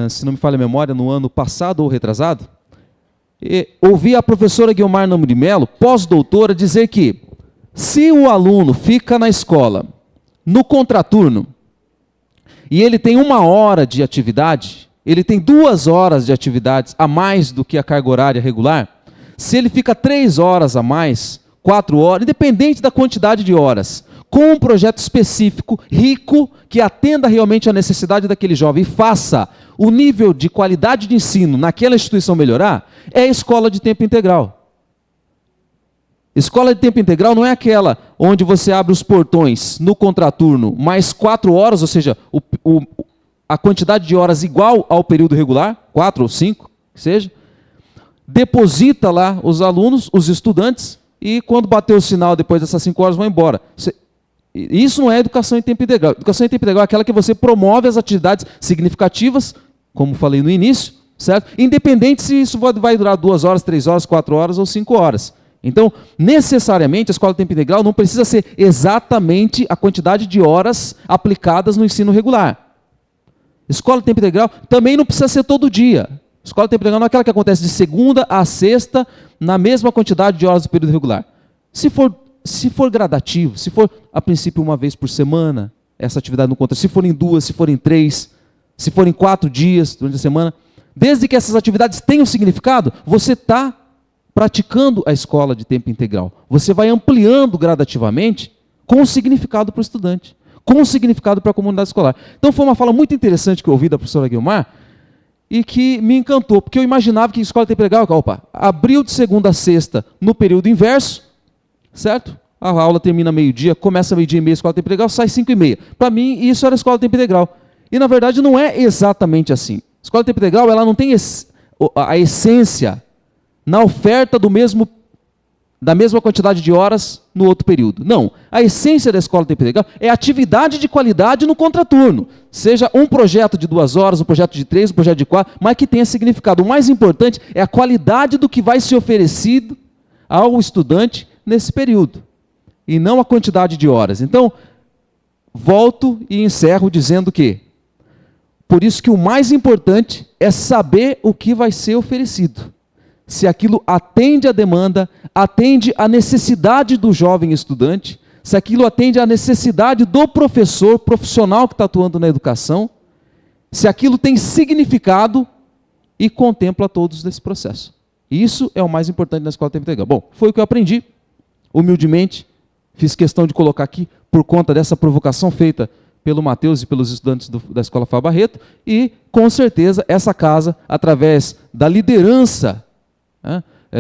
se não me falha a memória, no ano passado ou retrasado, ouvi a professora Guiomar Namo de Mello, pós-doutora, dizer que se o aluno fica na escola, no contraturno, e ele tem 1 hora de atividade, ele tem 2 horas de atividades a mais do que a carga horária regular, se ele fica 3 horas a mais, 4 horas, independente da quantidade de horas, com um projeto específico, rico, que atenda realmente à necessidade daquele jovem e faça o nível de qualidade de ensino naquela instituição melhorar, é a escola de tempo integral. Escola de tempo integral não é aquela onde você abre os portões no contraturno mais 4 horas, ou seja, a quantidade de horas igual ao período regular, 4 ou 5, que seja, deposita lá os alunos, os estudantes, e quando bater o sinal depois dessas 5 horas vão embora. Isso não é educação em tempo integral. Educação em tempo integral é aquela que você promove as atividades significativas, como falei no início, certo? Independente se isso vai durar 2 horas, 3 horas, 4 horas ou 5 horas. Então, necessariamente, a escola de tempo integral não precisa ser exatamente a quantidade de horas aplicadas no ensino regular. Escola de tempo integral também não precisa ser todo dia. Escola de tempo integral não é aquela que acontece de segunda a sexta, na mesma quantidade de horas do período regular. Se for gradativo, se for a princípio uma vez por semana, essa atividade não conta. Se forem 2, se forem 3, se forem 4 dias durante a semana, desde que essas atividades tenham significado, você está praticando a escola de tempo integral. Você vai ampliando gradativamente com o significado para o estudante, com o significado para a comunidade escolar. Então foi uma fala muito interessante que eu ouvi da professora Guiomar e que me encantou, porque eu imaginava que a escola de tempo integral, abriu de segunda a sexta no período inverso, certo? A aula termina meio-dia, começa meio-dia e meia, a escola de tempo integral, sai 5h30. Para mim, isso era a escola de tempo integral. E, na verdade, não é exatamente assim. A escola de tempo integral ela não tem a essência na oferta da mesma quantidade de horas no outro período. Não. A essência da escola de tempo integral é atividade de qualidade no contraturno. Seja um projeto de 2 horas, um projeto de 3, um projeto de 4, mas que tenha significado. O mais importante é a qualidade do que vai ser oferecido ao estudante nesse período, e não a quantidade de horas. Então, volto e encerro dizendo que, por isso que o mais importante é saber o que vai ser oferecido. Se aquilo atende à demanda, atende à necessidade do jovem estudante, se aquilo atende à necessidade do professor profissional que está atuando na educação, se aquilo tem significado e contempla todos nesse processo. Isso é o mais importante na escola de tempo integral. Bom, foi o que eu aprendi. Humildemente, fiz questão de colocar aqui, por conta dessa provocação feita pelo Matheus e pelos estudantes da Escola Fábio Barreto, e, com certeza, essa casa, através da liderança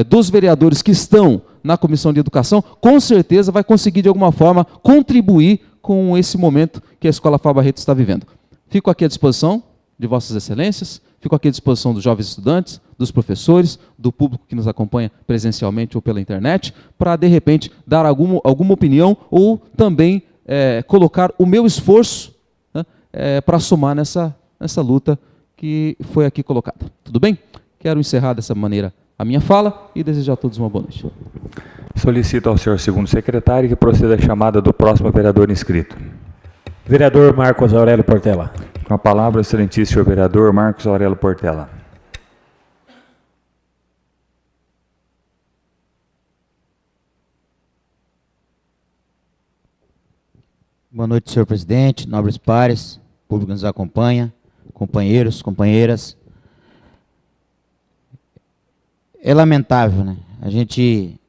dos vereadores que estão na Comissão de Educação, com certeza vai conseguir, de alguma forma, contribuir com esse momento que a Escola Fábio Barreto está vivendo. Fico aqui à disposição de Vossas Excelências, fico aqui à disposição dos jovens estudantes, dos professores, do público que nos acompanha presencialmente ou pela internet, para, de repente, dar alguma opinião ou também colocar o meu esforço para somar nessa luta que foi aqui colocada. Tudo bem? Quero encerrar dessa maneira a minha fala e desejar a todos uma boa noite. Solicito ao senhor segundo secretário que proceda a chamada do próximo vereador inscrito. Vereador Marcos Aurélio Portela. Com a palavra, o excelentíssimo senhor vereador Marcos Aurélio Portela. Boa noite, senhor presidente, nobres pares, público que nos acompanha, companheiros, companheiras. É lamentável, né? A gente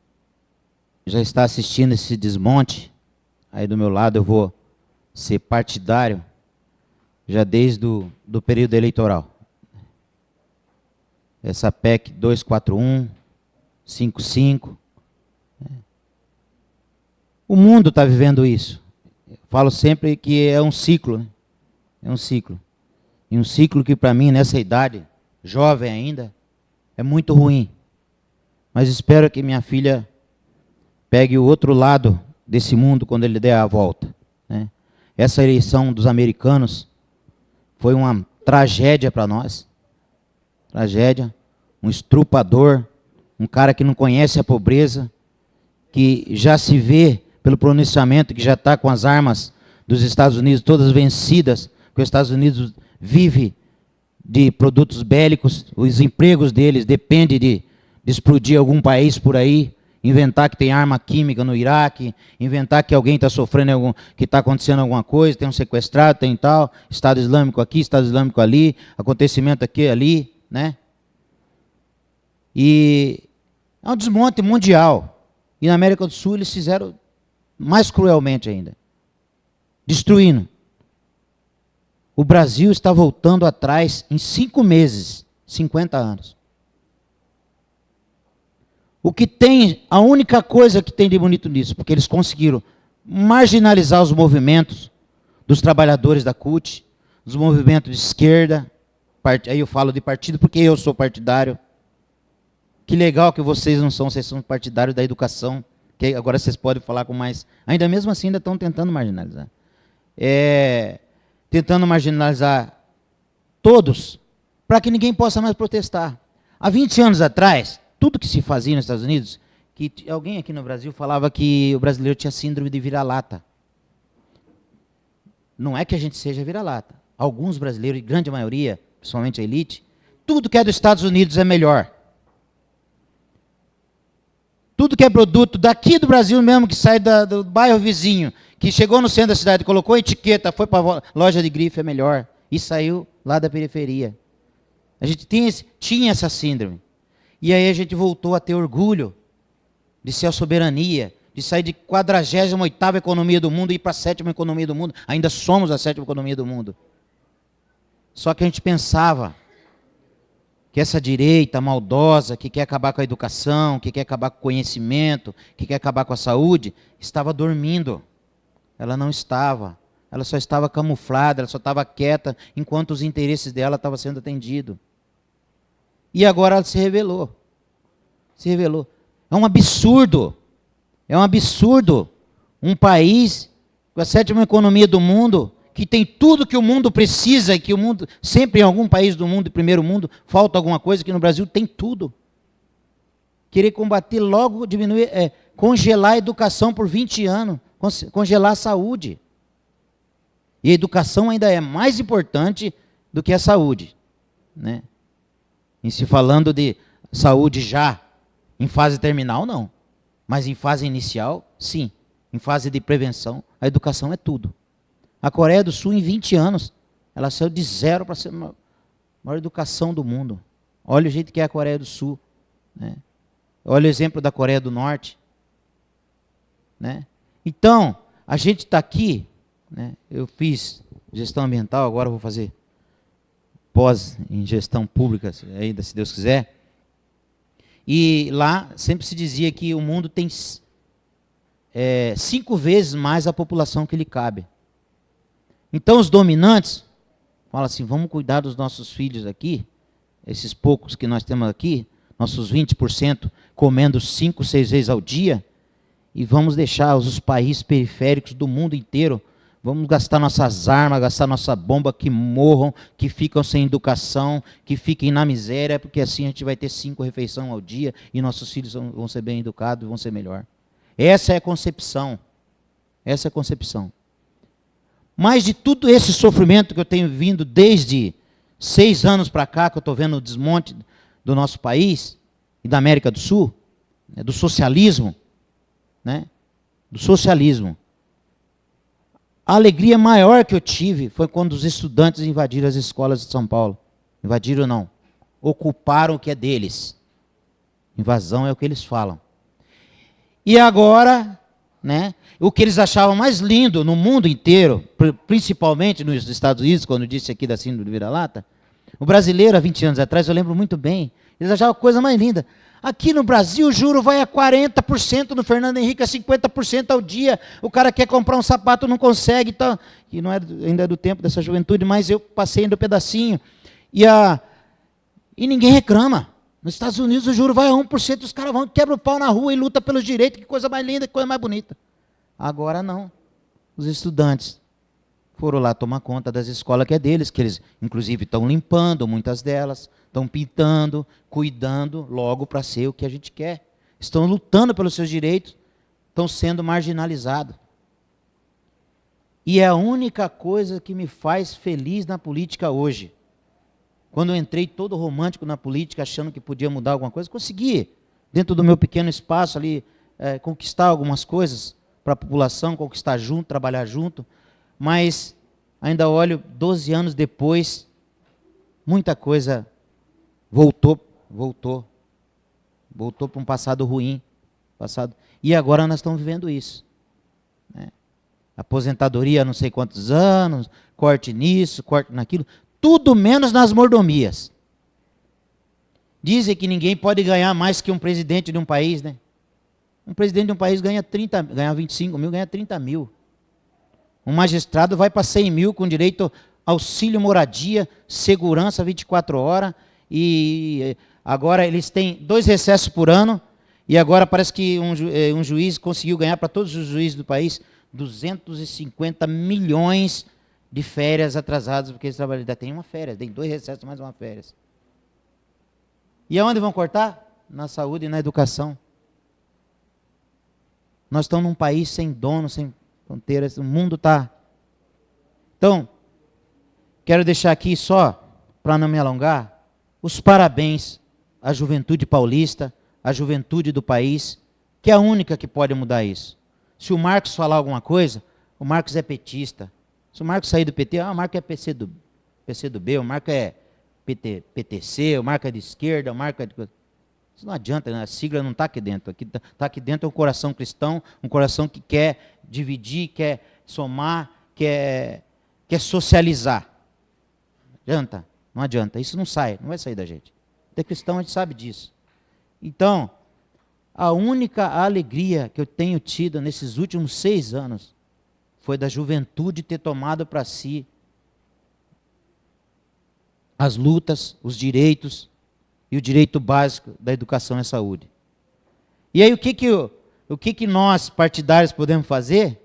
já está assistindo esse desmonte. Aí do meu lado eu vou ser partidário já desde do período eleitoral. Essa PEC 241, 55. O mundo está vivendo isso. Falo sempre que é um ciclo, né? É um ciclo. E um ciclo que para mim, nessa idade, jovem ainda, é muito ruim. Mas espero que minha filha pegue o outro lado desse mundo quando ele der a volta, né? Essa eleição dos americanos foi uma tragédia para nós. Tragédia. Um estrupador, um cara que não conhece a pobreza, que já se vê pelo pronunciamento que já está com as armas dos Estados Unidos todas vencidas, porque os Estados Unidos vive de produtos bélicos, os empregos deles dependem de explodir algum país por aí, inventar que tem arma química no Iraque, inventar que alguém está sofrendo, que está acontecendo alguma coisa, tem um sequestrado, tem tal, Estado Islâmico aqui, Estado Islâmico ali, acontecimento aqui e ali, né? E é um desmonte mundial. E na América do Sul eles fizeram mais cruelmente ainda, destruindo. O Brasil está voltando atrás em 5 meses, 50 anos. O que tem, a única coisa que tem de bonito nisso, porque eles conseguiram marginalizar os movimentos dos trabalhadores da CUT, dos movimentos de esquerda, aí eu falo de partido porque eu sou partidário. Que legal que vocês não são, vocês são partidários da educação, que agora vocês podem falar com mais... Ainda mesmo assim, ainda estão tentando marginalizar. Tentando marginalizar todos, para que ninguém possa mais protestar. Há 20 anos atrás, tudo que se fazia nos Estados Unidos, que alguém aqui no Brasil falava que o brasileiro tinha síndrome de vira-lata. Não é que a gente seja vira-lata. Alguns brasileiros, grande maioria, principalmente a elite, tudo que é dos Estados Unidos é melhor. Tudo que é produto daqui do Brasil mesmo, que sai do bairro vizinho, que chegou no centro da cidade, colocou etiqueta, foi para a loja de grife, é melhor. E saiu lá da periferia. A gente tinha essa síndrome. E aí a gente voltou a ter orgulho de ser a soberania, de sair de 48ª economia do mundo e ir para a 7ª economia do mundo. Ainda somos a 7ª economia do mundo. Só que a gente pensava que essa direita maldosa, que quer acabar com a educação, que quer acabar com o conhecimento, que quer acabar com a saúde, estava dormindo. Ela não estava. Ela só estava camuflada, ela só estava quieta, enquanto os interesses dela estavam sendo atendidos. E agora ela se revelou. Se revelou. É um absurdo. É um absurdo. Um país com a 7ª economia do mundo, que tem tudo que o mundo precisa, e que o mundo, sempre em algum país do mundo, primeiro mundo, falta alguma coisa, que no Brasil tem tudo. Querer combater logo, diminuir, congelar a educação por 20 anos, congelar a saúde. E a educação ainda é mais importante do que a saúde, né? Em se falando de saúde já, em fase terminal, não. Mas em fase inicial, sim. Em fase de prevenção, a educação é tudo. A Coreia do Sul, em 20 anos, ela saiu de zero para ser a maior educação do mundo. Olha o jeito que é a Coreia do Sul, né? Olha o exemplo da Coreia do Norte, né? Então, a gente está aqui, né? Eu fiz gestão ambiental, agora eu vou fazer pós em gestão pública, ainda se Deus quiser. E lá sempre se dizia que o mundo tem 5 vezes mais a população que lhe cabe. Então os dominantes falam assim, vamos cuidar dos nossos filhos aqui, esses poucos que nós temos aqui, nossos 20% comendo 5, 6 vezes ao dia, e vamos deixar os países periféricos do mundo inteiro, vamos gastar nossas armas, gastar nossa bomba, que morram, que ficam sem educação, que fiquem na miséria, porque assim a gente vai ter 5 refeições ao dia, e nossos filhos vão ser bem educados, vão ser melhor. Essa é a concepção. Essa é a concepção. Mas de tudo esse sofrimento que eu tenho vindo desde 6 anos para cá, que eu estou vendo o desmonte do nosso país e da América do Sul, né, do socialismo, né, do socialismo. A alegria maior que eu tive foi quando os estudantes invadiram as escolas de São Paulo. Invadiram não, ocuparam o que é deles. Invasão é o que eles falam. E agora, né, o que eles achavam mais lindo no mundo inteiro, principalmente nos Estados Unidos, quando eu disse aqui da síndrome do vira-lata, o brasileiro, há 20 anos atrás, eu lembro muito bem, eles achavam a coisa mais linda. Aqui no Brasil, o juro vai a 40%, no Fernando Henrique a 50% ao dia, o cara quer comprar um sapato, não consegue, tá? E não é ainda do tempo dessa juventude, mas eu passei ainda um pedacinho, e ninguém reclama. Nos Estados Unidos o juro vai a 1%, os caras vão, quebram o pau na rua e lutam pelos direitos, que coisa mais linda, que coisa mais bonita. Agora não. Os estudantes foram lá tomar conta das escolas que é deles, que eles, inclusive, estão limpando muitas delas, estão pintando, cuidando, logo para ser o que a gente quer. Estão lutando pelos seus direitos, estão sendo marginalizados. E é a única coisa que me faz feliz na política hoje. Quando eu entrei todo romântico na política, achando que podia mudar alguma coisa, consegui, dentro do meu pequeno espaço ali, conquistar algumas coisas para a população, conquistar junto, trabalhar junto, mas ainda olho, 12 anos depois, muita coisa voltou para um passado ruim, e agora nós estamos vivendo isso, né? Aposentadoria há não sei quantos anos, corte nisso, corte naquilo, tudo menos nas mordomias. Dizem que ninguém pode ganhar mais que um presidente de um país, né? Um presidente de um país ganha 25 mil, ganha 30 mil. Um magistrado vai para 100 mil com direito auxílio moradia, segurança 24 horas, e agora eles têm 2 recessos por ano, e agora parece que um juiz conseguiu ganhar para todos os juízes do país 250 milhões de férias atrasadas, porque eles trabalham, ainda tem uma férias, tem 2 recessos mais uma férias. E aonde vão cortar? Na saúde e na educação. Nós estamos num país sem dono, sem fronteiras, o mundo está. Então, quero deixar aqui só, para não me alongar, os parabéns à juventude paulista, à juventude do país, que é a única que pode mudar isso. Se o Marcos falar alguma coisa, o Marcos é petista. Se o Marcos sair do PT, o Marcos é PCdoB, o Marcos é PTC, o Marcos é de esquerda, o Marcos é de... Isso não adianta, né? A sigla não está aqui dentro. Está aqui dentro um coração cristão, um coração que quer dividir, quer somar, quer socializar. Adianta? Não adianta. Isso não sai, não vai sair da gente. Ter cristão, a gente sabe disso. Então, a única alegria que eu tenho tido nesses últimos 6 anos foi da juventude ter tomado para si as lutas, os direitos e o direito básico da educação e saúde. E aí o que nós partidários podemos fazer?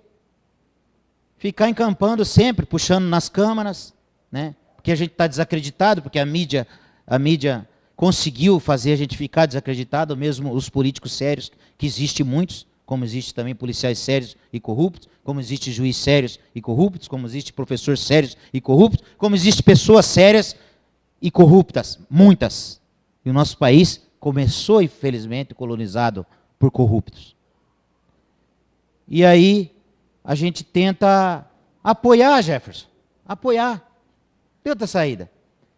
Ficar encampando sempre, puxando nas câmaras, né? Porque a gente está desacreditado, porque a mídia conseguiu fazer a gente ficar desacreditado, mesmo os políticos sérios, que existem muitos, como existe também policiais sérios e corruptos, como existe juízes sérios e corruptos, como existe professores sérios e corruptos, como existe pessoas sérias e corruptas, muitas. E o nosso país começou, infelizmente, colonizado por corruptos. E aí a gente tenta apoiar, Jefferson, apoiar. Tem outra saída.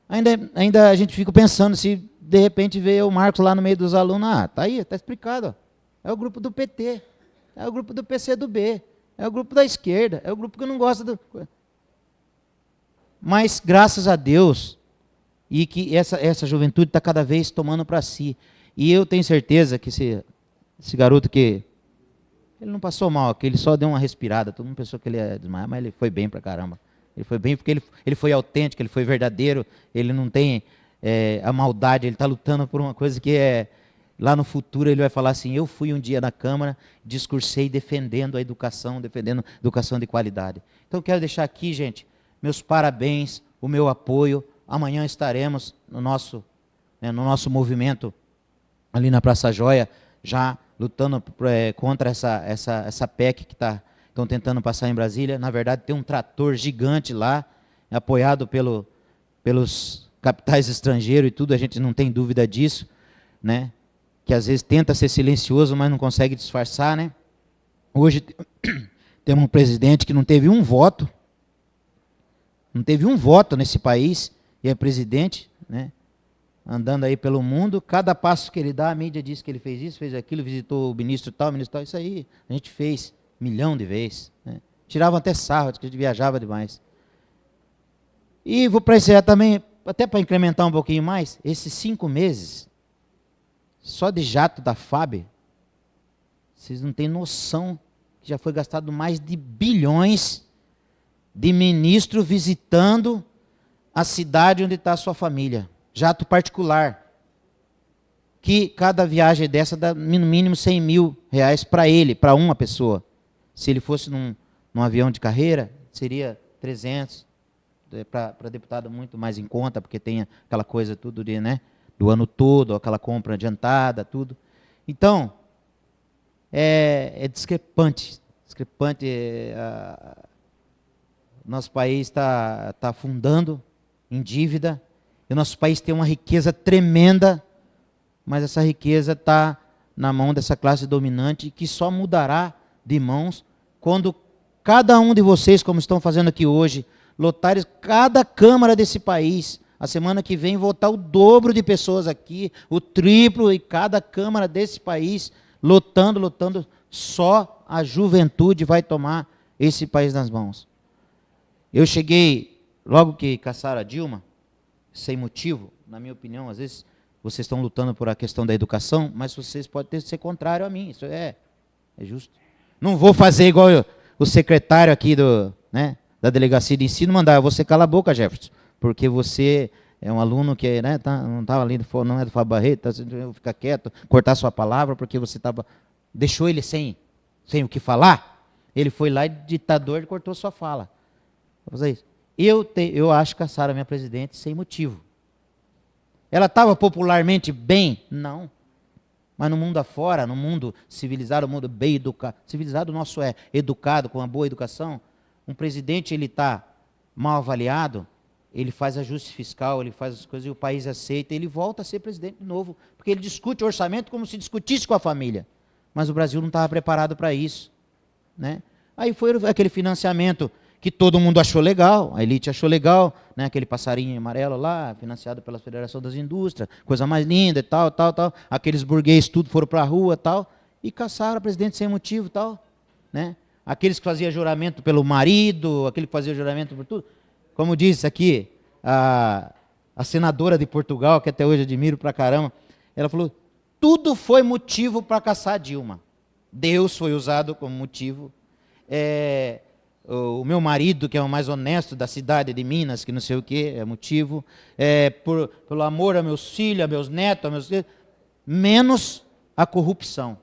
Ainda a gente fica pensando se de repente vê o Marcos lá no meio dos alunos. Ah, tá aí, tá explicado. Ó. É o grupo do PT, é o grupo do PCdoB, é o grupo da esquerda, é o grupo que não gosta do... Mas, graças a Deus, e que essa juventude está cada vez tomando para si. E eu tenho certeza que esse garoto que... Ele não passou mal, que ele só deu uma respirada. Todo mundo pensou que ele ia desmaiar, mas ele foi bem pra caramba. Ele foi bem porque ele foi autêntico, ele foi verdadeiro, ele não tem a maldade, ele está lutando por uma coisa que é... Lá no futuro ele vai falar assim, eu fui um dia na Câmara, discursei defendendo a educação, defendendo educação de qualidade. Então eu quero deixar aqui, gente, meus parabéns, o meu apoio. Amanhã estaremos no nosso movimento, ali na Praça Joia, já lutando contra essa PEC que estão tentando passar em Brasília. Na verdade, tem um trator gigante lá, apoiado pelos capitais estrangeiros e tudo, a gente não tem dúvida disso, né? Que às vezes tenta ser silencioso, mas não consegue disfarçar, né? Hoje temos um presidente que não teve um voto nesse país, e é presidente, né? Andando aí pelo mundo, cada passo que ele dá, a mídia diz que ele fez isso, fez aquilo, visitou o ministro tal, isso aí a gente fez 1 milhão de vezes. Né? Tiravam até sarro, que a gente viajava demais. E vou para encerrar também, até para incrementar um pouquinho mais, esses 5 meses, só de jato da FAB, vocês não têm noção que já foi gastado mais de bilhões de ministro visitando a cidade onde está a sua família. Jato particular. Que cada viagem dessa dá no mínimo 100 mil reais para ele, para uma pessoa. Se ele fosse num avião de carreira, seria 300. Para deputado muito mais em conta, porque tem aquela coisa tudo de, né, do ano todo, aquela compra adiantada, tudo. Então, é discrepante. Nosso país está afundando em dívida. E o nosso país tem uma riqueza tremenda, mas essa riqueza está na mão dessa classe dominante, que só mudará de mãos quando cada um de vocês, como estão fazendo aqui hoje, lotarem cada câmara desse país. A semana que vem votar o dobro de pessoas aqui, o triplo, e cada câmara desse país lotando, só a juventude vai tomar esse país nas mãos. Eu cheguei, logo que caçaram a Dilma, sem motivo, na minha opinião, às vezes vocês estão lutando por a questão da educação, mas vocês podem ser contrário a mim, isso é justo. Não vou fazer igual o secretário aqui da delegacia de ensino mandar você calar a boca, Jefferson, porque você é um aluno que não estava ali, não é do Fábio Barreto, ficar quieto, cortar sua palavra, porque você deixou ele sem o que falar. Ele foi lá e ditador cortou sua fala. Vou fazer isso. Eu acho que cassaram a minha presidente sem motivo. Ela estava popularmente bem? Não. Mas no mundo afora, no mundo civilizado, no mundo bem educado, civilizado nosso é educado, com uma boa educação, um presidente ele está mal avaliado, ele faz ajuste fiscal, ele faz as coisas e o país aceita, ele volta a ser presidente de novo, porque ele discute o orçamento como se discutisse com a família. Mas o Brasil não estava preparado para isso. Né? Aí foi aquele financiamento que todo mundo achou legal, a elite achou legal, né? Aquele passarinho amarelo lá, financiado pela Federação das Indústrias, coisa mais linda e tal. Aqueles burguês tudo foram para a rua e caçaram a presidente sem motivo tal. Né? Aqueles que faziam juramento pelo marido, aquele que fazia juramento por tudo. Como disse aqui, a senadora de Portugal, que até hoje admiro pra caramba, ela falou, tudo foi motivo para caçar Dilma. Deus foi usado como motivo. O meu marido, que é o mais honesto da cidade de Minas, que não sei o que, é motivo. Pelo amor a meus filhos, a meus netos, a meus filhos, menos a corrupção.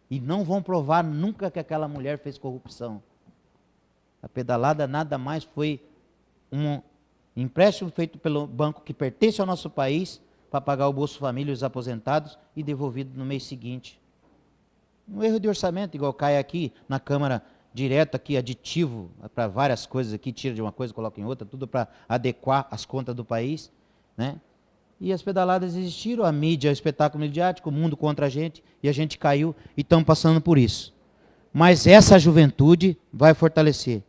E não vão provar nunca que aquela mulher fez corrupção. A pedalada nada mais foi um empréstimo feito pelo banco que pertence ao nosso país para pagar o Bolsa Família e os aposentados e devolvido no mês seguinte. Um erro de orçamento, igual cai aqui na Câmara direto, aqui aditivo para várias coisas aqui, tira de uma coisa, coloca em outra, tudo para adequar as contas do país. Né? E as pedaladas existiram, a mídia, o espetáculo midiático, o mundo contra a gente, e a gente caiu e estamos passando por isso. Mas essa juventude vai fortalecer.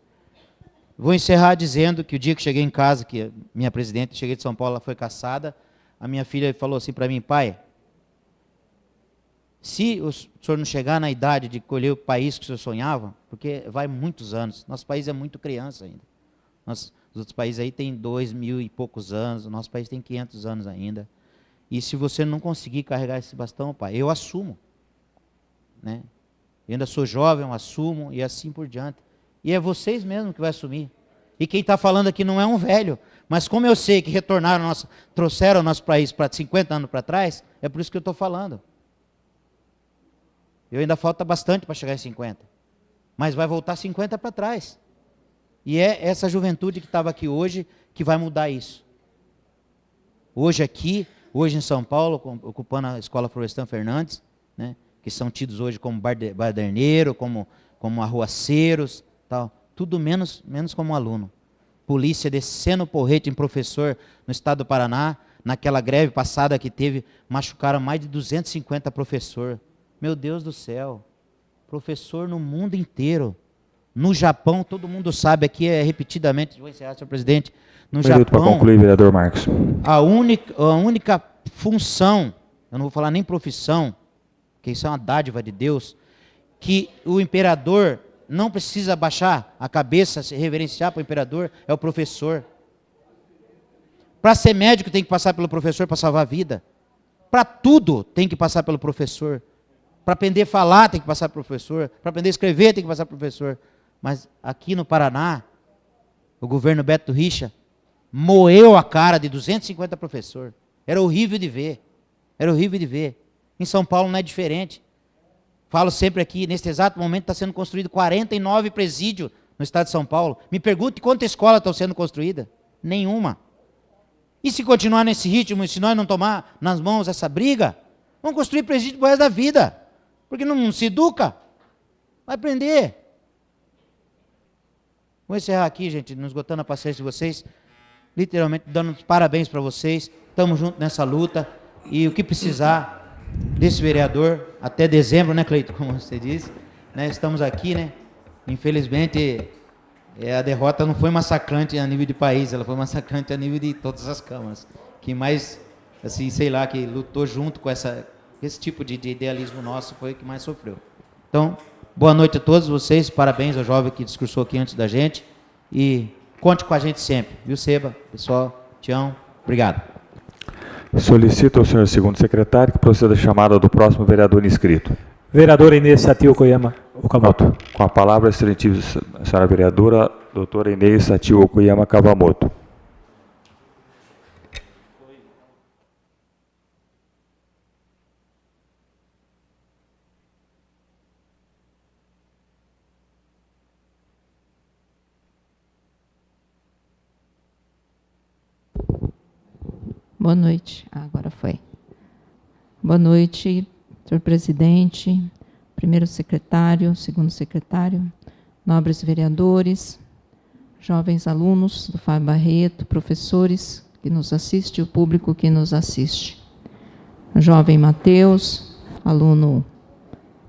Vou encerrar dizendo que o dia que cheguei em casa, que minha presidente, cheguei de São Paulo, ela foi cassada, a minha filha falou assim para mim, pai, se o senhor não chegar na idade de colher o país que o senhor sonhava, porque vai muitos anos, nosso país é muito criança ainda. Os outros países aí têm 2.000 e poucos anos, o nosso país tem 500 anos ainda. E se você não conseguir carregar esse bastão, pai, eu assumo. Né? Eu ainda sou jovem, eu assumo e assim por diante. E é vocês mesmos que vai assumir. E quem está falando aqui não é um velho, mas como eu sei que trouxeram o nosso país para 50 anos para trás, é por isso que eu estou falando. Eu ainda falta bastante para chegar em 50. Mas vai voltar 50 para trás. E é essa juventude que estava aqui hoje que vai mudar isso. Hoje aqui, hoje em São Paulo, ocupando a Escola Florestan Fernandes, né, que são tidos hoje como baderneiro, como arruaceiros, tal, tudo menos como aluno. Polícia descendo o porrete em professor no estado do Paraná, naquela greve passada que teve, machucaram mais de 250 professores. Meu Deus do céu, professor no mundo inteiro. No Japão, todo mundo sabe, aqui é repetidamente, vou encerrar, senhor presidente, no Japão, para concluir, vereador Marcos. A única função, eu não vou falar nem profissão, porque isso é uma dádiva de Deus, que o imperador não precisa baixar a cabeça, se reverenciar para o imperador, é o professor. Para ser médico tem que passar pelo professor para salvar a vida. Para tudo tem que passar pelo professor. Para aprender a falar tem que passar pelo professor. Para aprender a escrever tem que passar pelo professor. Mas aqui no Paraná, o governo Beto Richa moeu a cara de 250 professores. Era horrível de ver. Era horrível de ver. Em São Paulo não é diferente. Falo sempre aqui, neste exato momento está sendo construído 49 presídios no estado de São Paulo. Me pergunte quantas escolas estão sendo construídas. Nenhuma. E se continuar nesse ritmo, e se nós não tomar nas mãos essa briga, vamos construir presídio para o resto da vida. Porque não se educa. Vai aprender. Vou encerrar aqui, gente, não esgotando a paciência de vocês, literalmente dando parabéns para vocês, estamos juntos nessa luta, e o que precisar desse vereador, até dezembro, né, Cleiton, como você disse, né, estamos aqui, né, infelizmente, a derrota não foi massacrante a nível de país, ela foi massacrante a nível de todas as câmaras, que mais, assim, sei lá, que lutou junto com esse tipo de idealismo nosso, foi o que mais sofreu. Então, boa noite a todos vocês, parabéns ao jovem que discursou aqui antes da gente e conte com a gente sempre, viu, Seba? Pessoal, Tião, obrigado. Solicito ao senhor segundo secretário que proceda a chamada do próximo vereador inscrito. Vereadora Inês Satio Koyama Okamoto. Com a palavra, excelentíssima senhora vereadora doutora Inês Satiu Okuyama Kawamoto. Boa noite. Agora foi. Boa noite, senhor presidente, primeiro secretário, segundo secretário, nobres vereadores, jovens alunos do Fábio Barreto, professores que nos assistem, o público que nos assiste. Jovem Matheus,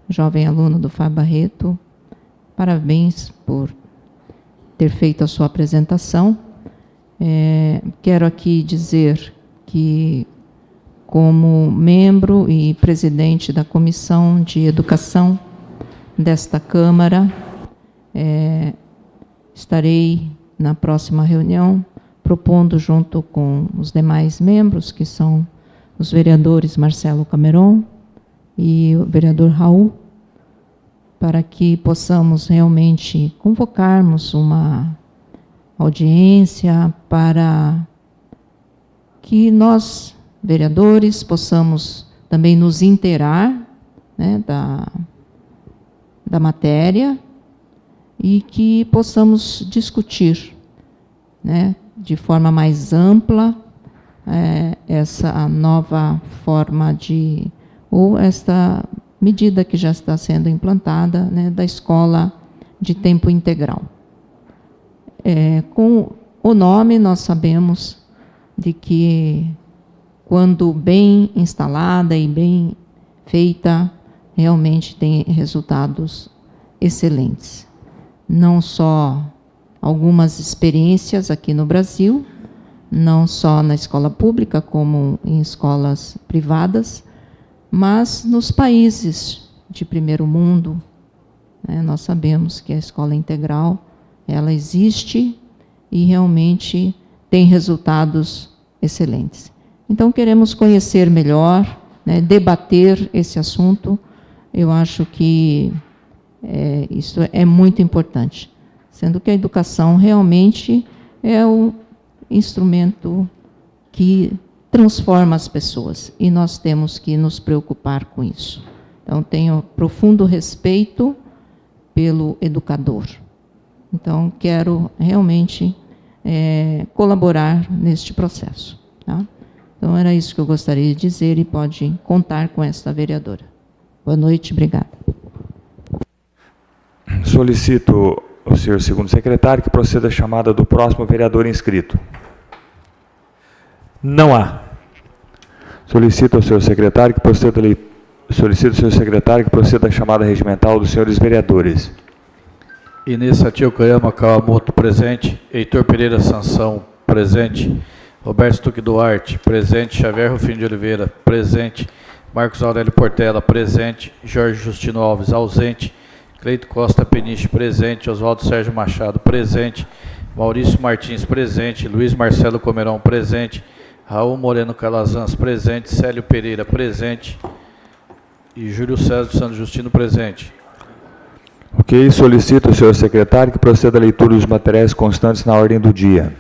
jovem aluno do Fábio Barreto, parabéns por ter feito a sua apresentação. Quero aqui dizer que, como membro e presidente da Comissão de Educação desta Câmara, estarei na próxima reunião propondo, junto com os demais membros, que são os vereadores Marcelo Cameron e o vereador Raul, para que possamos realmente convocarmos uma audiência para que nós, vereadores, possamos também nos inteirar, né, da matéria e que possamos discutir, né, de forma mais ampla essa nova forma ou esta medida que já está sendo implantada, né, da escola de tempo integral. Com o nome, nós sabemos de que, quando bem instalada e bem feita, realmente tem resultados excelentes. Não só algumas experiências aqui no Brasil, não só na escola pública, como em escolas privadas, mas nos países de primeiro mundo, né, nós sabemos que a escola integral, ela existe e realmente tem resultados excelentes. Então, queremos conhecer melhor, né, debater esse assunto. Eu acho que isso é muito importante, sendo que a educação realmente é o instrumento que transforma as pessoas, e nós temos que nos preocupar com isso. Então, tenho profundo respeito pelo educador. Então, quero realmente colaborar neste processo. Tá? Então, era isso que eu gostaria de dizer, e pode contar com esta vereadora. Boa noite, obrigada. Solicito ao senhor segundo secretário que proceda a chamada do próximo vereador inscrito. Não há. Solicito ao senhor secretário que proceda a chamada regimental dos senhores vereadores. Inês Satiu Okuyama Kawamoto, presente. Heitor Pereira Sansão, presente. Roberto Stuck Duarte, presente. Xavier Rufino de Oliveira, presente. Marcos Aurélio Portela, presente. Jorge Justino Alves, ausente. Cleito Costa Peniche, presente. Oswaldo Sérgio Machado, presente. Maurício Martins, presente. Luiz Marcelo Comerão, presente. Raul Moreno Calazans, presente. Célio Pereira, presente. E Júlio César dos Santos Justino, presente. Ok, solicito ao senhor secretário que proceda à leitura dos materiais constantes na ordem do dia.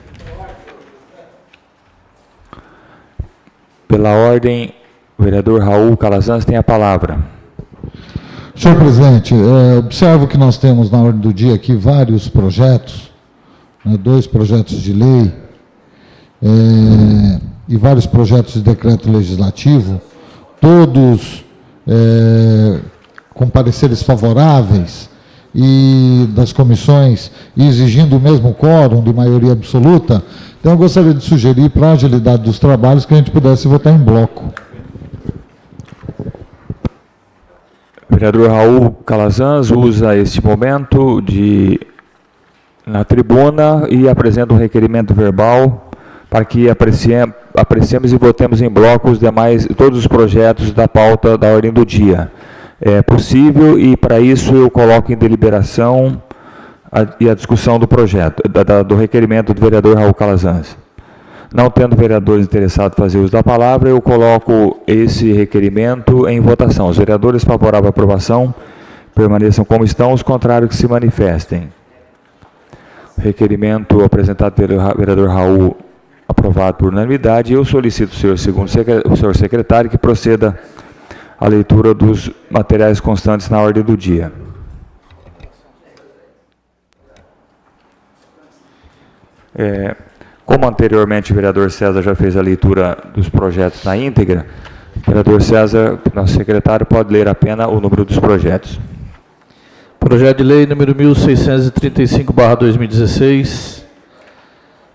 Pela ordem, o vereador Raul Calazans tem a palavra. Senhor presidente, observo que nós temos na ordem do dia aqui vários projetos, né, 2 projetos de lei e vários projetos de decreto legislativo, todos com pareceres favoráveis e das comissões, e exigindo o mesmo quórum de maioria absoluta. Então, eu gostaria de sugerir, para a agilidade dos trabalhos, que a gente pudesse votar em bloco. O vereador Raul Calazans usa este momento na tribuna e apresenta um requerimento verbal para que apreciemos e votemos em bloco todos os projetos da pauta da ordem do dia. É possível, e para isso eu coloco em deliberação a discussão do projeto, do requerimento do vereador Raul Calazans. Não tendo vereadores interessados em fazer uso da palavra, eu coloco esse requerimento em votação. Os vereadores favoráveis à aprovação permaneçam como estão, os contrários que se manifestem. Requerimento apresentado pelo vereador Raul, aprovado por unanimidade. Eu solicito ao senhor secretário que proceda à leitura dos materiais constantes na ordem do dia. Como anteriormente o vereador César já fez a leitura dos projetos na íntegra, o vereador César, nosso secretário, pode ler apenas o número dos projetos. Projeto de lei número 1635/2016.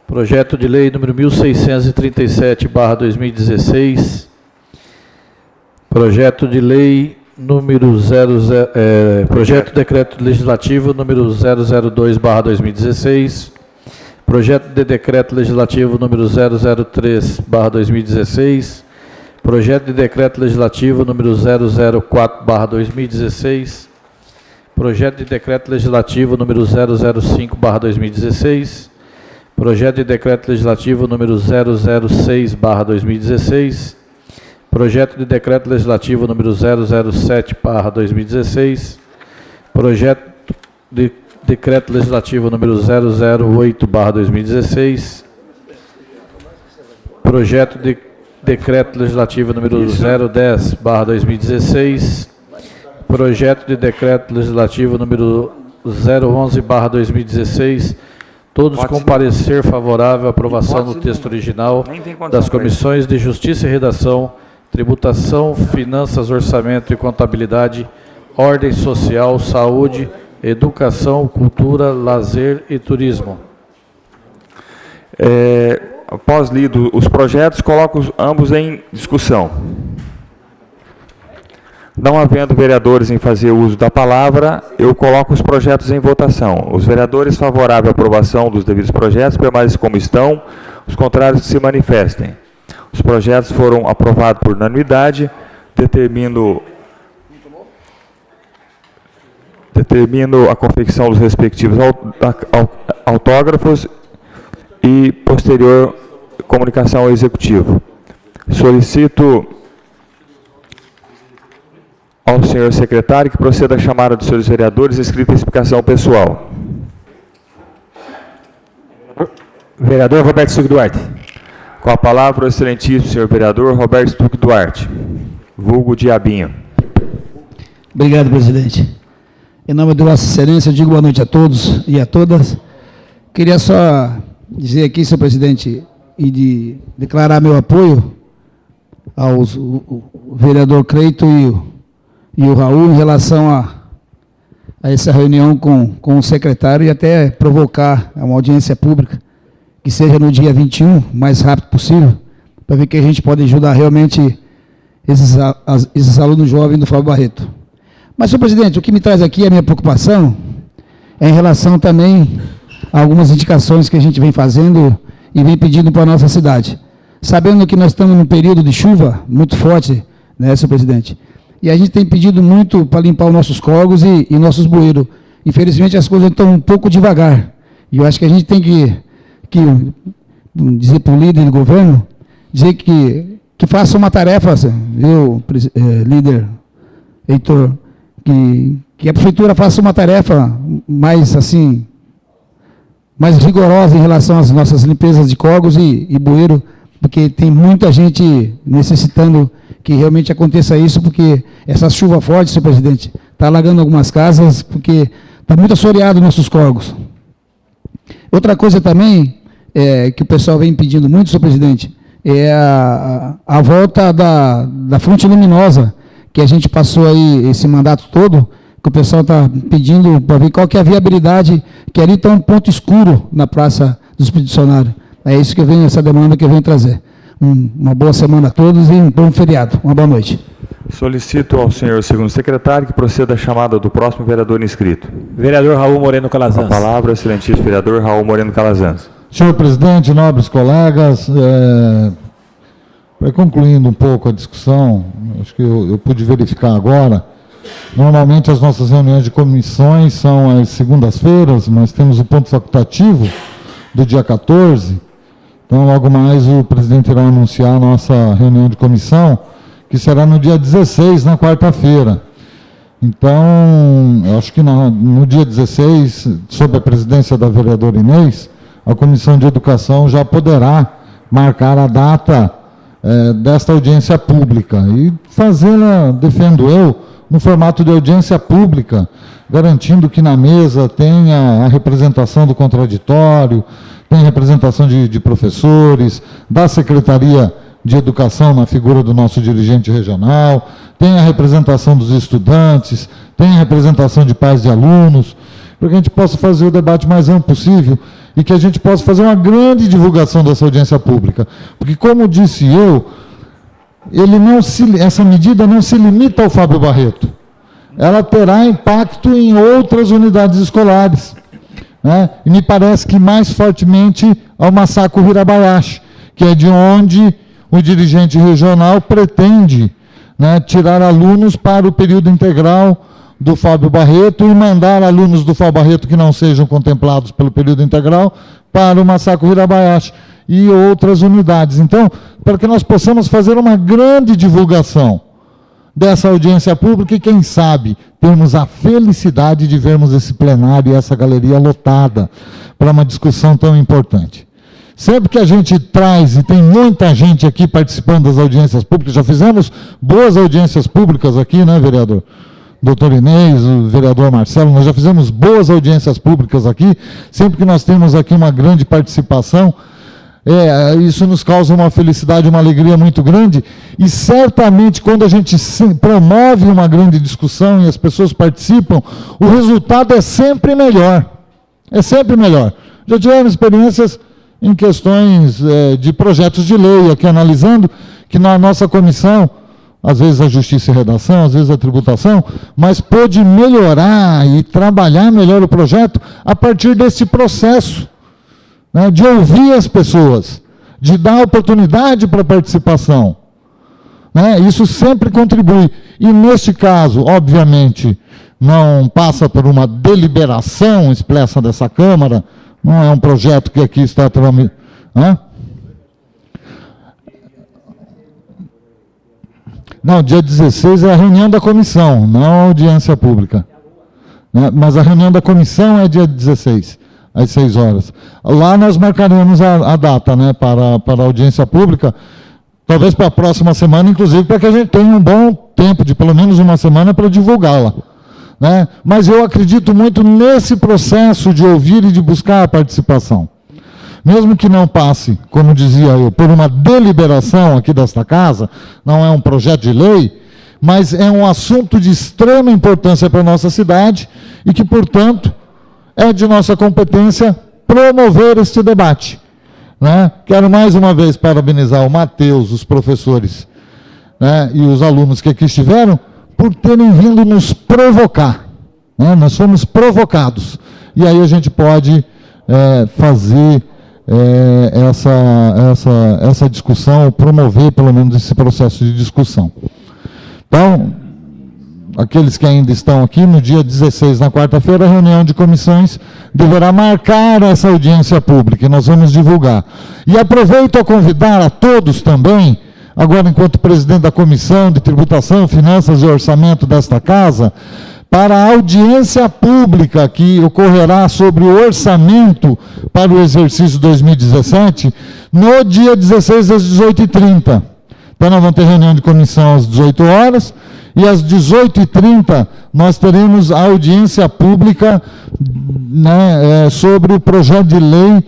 Projeto de lei número 1637/2016. Projeto de lei número projeto de decreto legislativo número 002/2016. Projeto de decreto legislativo número 003/2016. Projeto de decreto legislativo número 004/2016. Projeto de decreto legislativo número 005/2016. Projeto de decreto legislativo número 006/2016. Projeto de decreto legislativo número 007/2016. Projeto de decreto legislativo número 008/2016. Projeto de decreto legislativo número 010/2016. Projeto de decreto legislativo número 011/2016. Todos com parecer favorável à aprovação no texto original das comissões de Justiça e Redação, Tributação, Finanças, Orçamento e Contabilidade, Ordem Social, Saúde, Educação, Cultura, Lazer e Turismo. Após lido os projetos, coloco ambos em discussão. Não havendo vereadores em fazer uso da palavra, eu coloco os projetos em votação. Os vereadores favoráveis à aprovação dos devidos projetos permanecem como estão, os contrários que se manifestem. Os projetos foram aprovados por unanimidade. Determino a confecção dos respectivos autógrafos e posterior comunicação ao Executivo. Solicito ao senhor secretário que proceda à chamada dos senhores vereadores e escrita a explicação pessoal. Vereador Roberto Stuck Duarte. Com a palavra o excelentíssimo senhor vereador Roberto Stuck Duarte, vulgo Diabinho. Obrigado, presidente. Em nome de Vossa Excelência, eu digo boa noite a todos e a todas. Queria só dizer aqui, senhor presidente, e declarar meu apoio ao vereador Creito e o Raul em relação a essa reunião com o secretário e até provocar uma audiência pública que seja no dia 21, o mais rápido possível, para ver que a gente pode ajudar realmente esses alunos jovens do Fábio Barreto. Mas, senhor presidente, o que me traz aqui a minha preocupação é em relação também a algumas indicações que a gente vem fazendo e vem pedindo para a nossa cidade. Sabendo que nós estamos num período de chuva muito forte, né, senhor presidente? E a gente tem pedido muito para limpar os nossos córregos e nossos bueiros. Infelizmente, as coisas estão um pouco devagar. E eu acho que a gente tem que dizer para o líder do governo, dizer que faça uma tarefa, viu, líder Heitor, que a prefeitura faça uma tarefa mais assim, mais rigorosa em relação às nossas limpezas de córregos e bueiro, porque tem muita gente necessitando que realmente aconteça isso, porque essa chuva forte, senhor presidente, está alagando algumas casas, porque está muito assoreado nossos córregos. Outra coisa também, que o pessoal vem pedindo muito, senhor presidente, é a volta da fonte luminosa, que a gente passou aí esse mandato todo, que o pessoal está pedindo para ver qual que é a viabilidade, que ali está um ponto escuro na Praça do Expedicionário. É isso que vem, essa demanda que eu venho trazer. Uma boa semana a todos e um bom feriado. Uma boa noite. Solicito ao senhor segundo secretário que proceda a chamada do próximo vereador inscrito. Vereador Raul Moreno Calazans. A palavra, excelentíssimo vereador Raul Moreno Calazans. Senhor presidente, nobres colegas, concluindo um pouco a discussão, acho que eu pude verificar agora, normalmente as nossas reuniões de comissões são às segundas-feiras, mas temos o ponto facultativo do dia 14, então logo mais o presidente irá anunciar a nossa reunião de comissão, que será no dia 16, na quarta-feira. Então, eu acho que no dia 16, sob a presidência da vereadora Inês, a Comissão de Educação já poderá marcar a data desta audiência pública e fazê-la, defendo eu, no formato de audiência pública, garantindo que na mesa tenha a representação do contraditório, tem representação de professores, da Secretaria de Educação na figura do nosso dirigente regional, tem a representação dos estudantes, tem a representação de pais de alunos, para que a gente possa fazer o debate mais amplo possível e que a gente possa fazer uma grande divulgação dessa audiência pública. Porque, como disse eu, essa medida não se limita ao Fábio Barreto. Ela terá impacto em outras unidades escolares, né? E me parece que mais fortemente ao Massaco Hirabayashi, que é de onde o dirigente regional pretende, né, tirar alunos para o período integral do Fábio Barreto e mandar alunos do Fábio Barreto que não sejam contemplados pelo período integral para o Massaco Hirabayashi e outras unidades. Então, para que nós possamos fazer uma grande divulgação dessa audiência pública e, quem sabe, termos a felicidade de vermos esse plenário e essa galeria lotada para uma discussão tão importante. Sempre que a gente traz, e tem muita gente aqui participando das audiências públicas, já fizemos boas audiências públicas aqui, né, vereador? Doutor Inês, o vereador Marcelo, nós já fizemos boas audiências públicas aqui, sempre que nós temos aqui uma grande participação, isso nos causa uma felicidade, uma alegria muito grande, e certamente quando a gente promove uma grande discussão e as pessoas participam, o resultado é sempre melhor. É sempre melhor. Já tivemos experiências em questões de projetos de lei, aqui analisando, que na nossa comissão, às vezes a Justiça e Redação, às vezes a Tributação, mas pôde melhorar e trabalhar melhor o projeto a partir desse processo, né, de ouvir as pessoas, de dar oportunidade para a participação. Né, isso sempre contribui. E neste caso, obviamente, não passa por uma deliberação expressa dessa Câmara, não é um projeto que aqui está... Não, dia 16 é a reunião da comissão, não a audiência pública. Né? Mas a reunião da comissão é dia 16, às 6 horas. Lá nós marcaremos a data, né, para a audiência pública, talvez para a próxima semana, inclusive, para que a gente tenha um bom tempo, de pelo menos uma semana, para divulgá-la. Né? Mas eu acredito muito nesse processo de ouvir e de buscar a participação. Mesmo que não passe, como dizia eu, por uma deliberação aqui desta casa, não é um projeto de lei, mas é um assunto de extrema importância para a nossa cidade e que, portanto, é de nossa competência promover este debate. Né? Quero mais uma vez parabenizar o Matheus, os professores, né, e os alunos que aqui estiveram, por terem vindo nos provocar. Né? Nós fomos provocados. E aí a gente pode fazer essa discussão, promover pelo menos esse processo de discussão. Então, aqueles que ainda estão aqui, no dia 16, na quarta-feira, a reunião de comissões deverá marcar essa audiência pública, e nós vamos divulgar. E aproveito a convidar a todos também, agora enquanto presidente da Comissão de Tributação, Finanças e Orçamento desta casa, para a audiência pública que ocorrerá sobre o orçamento para o exercício 2017, no dia 16 às 18h30. Então nós vamos ter reunião de comissão às 18 horas, e às 18h30 nós teremos a audiência pública, né, sobre o projeto de lei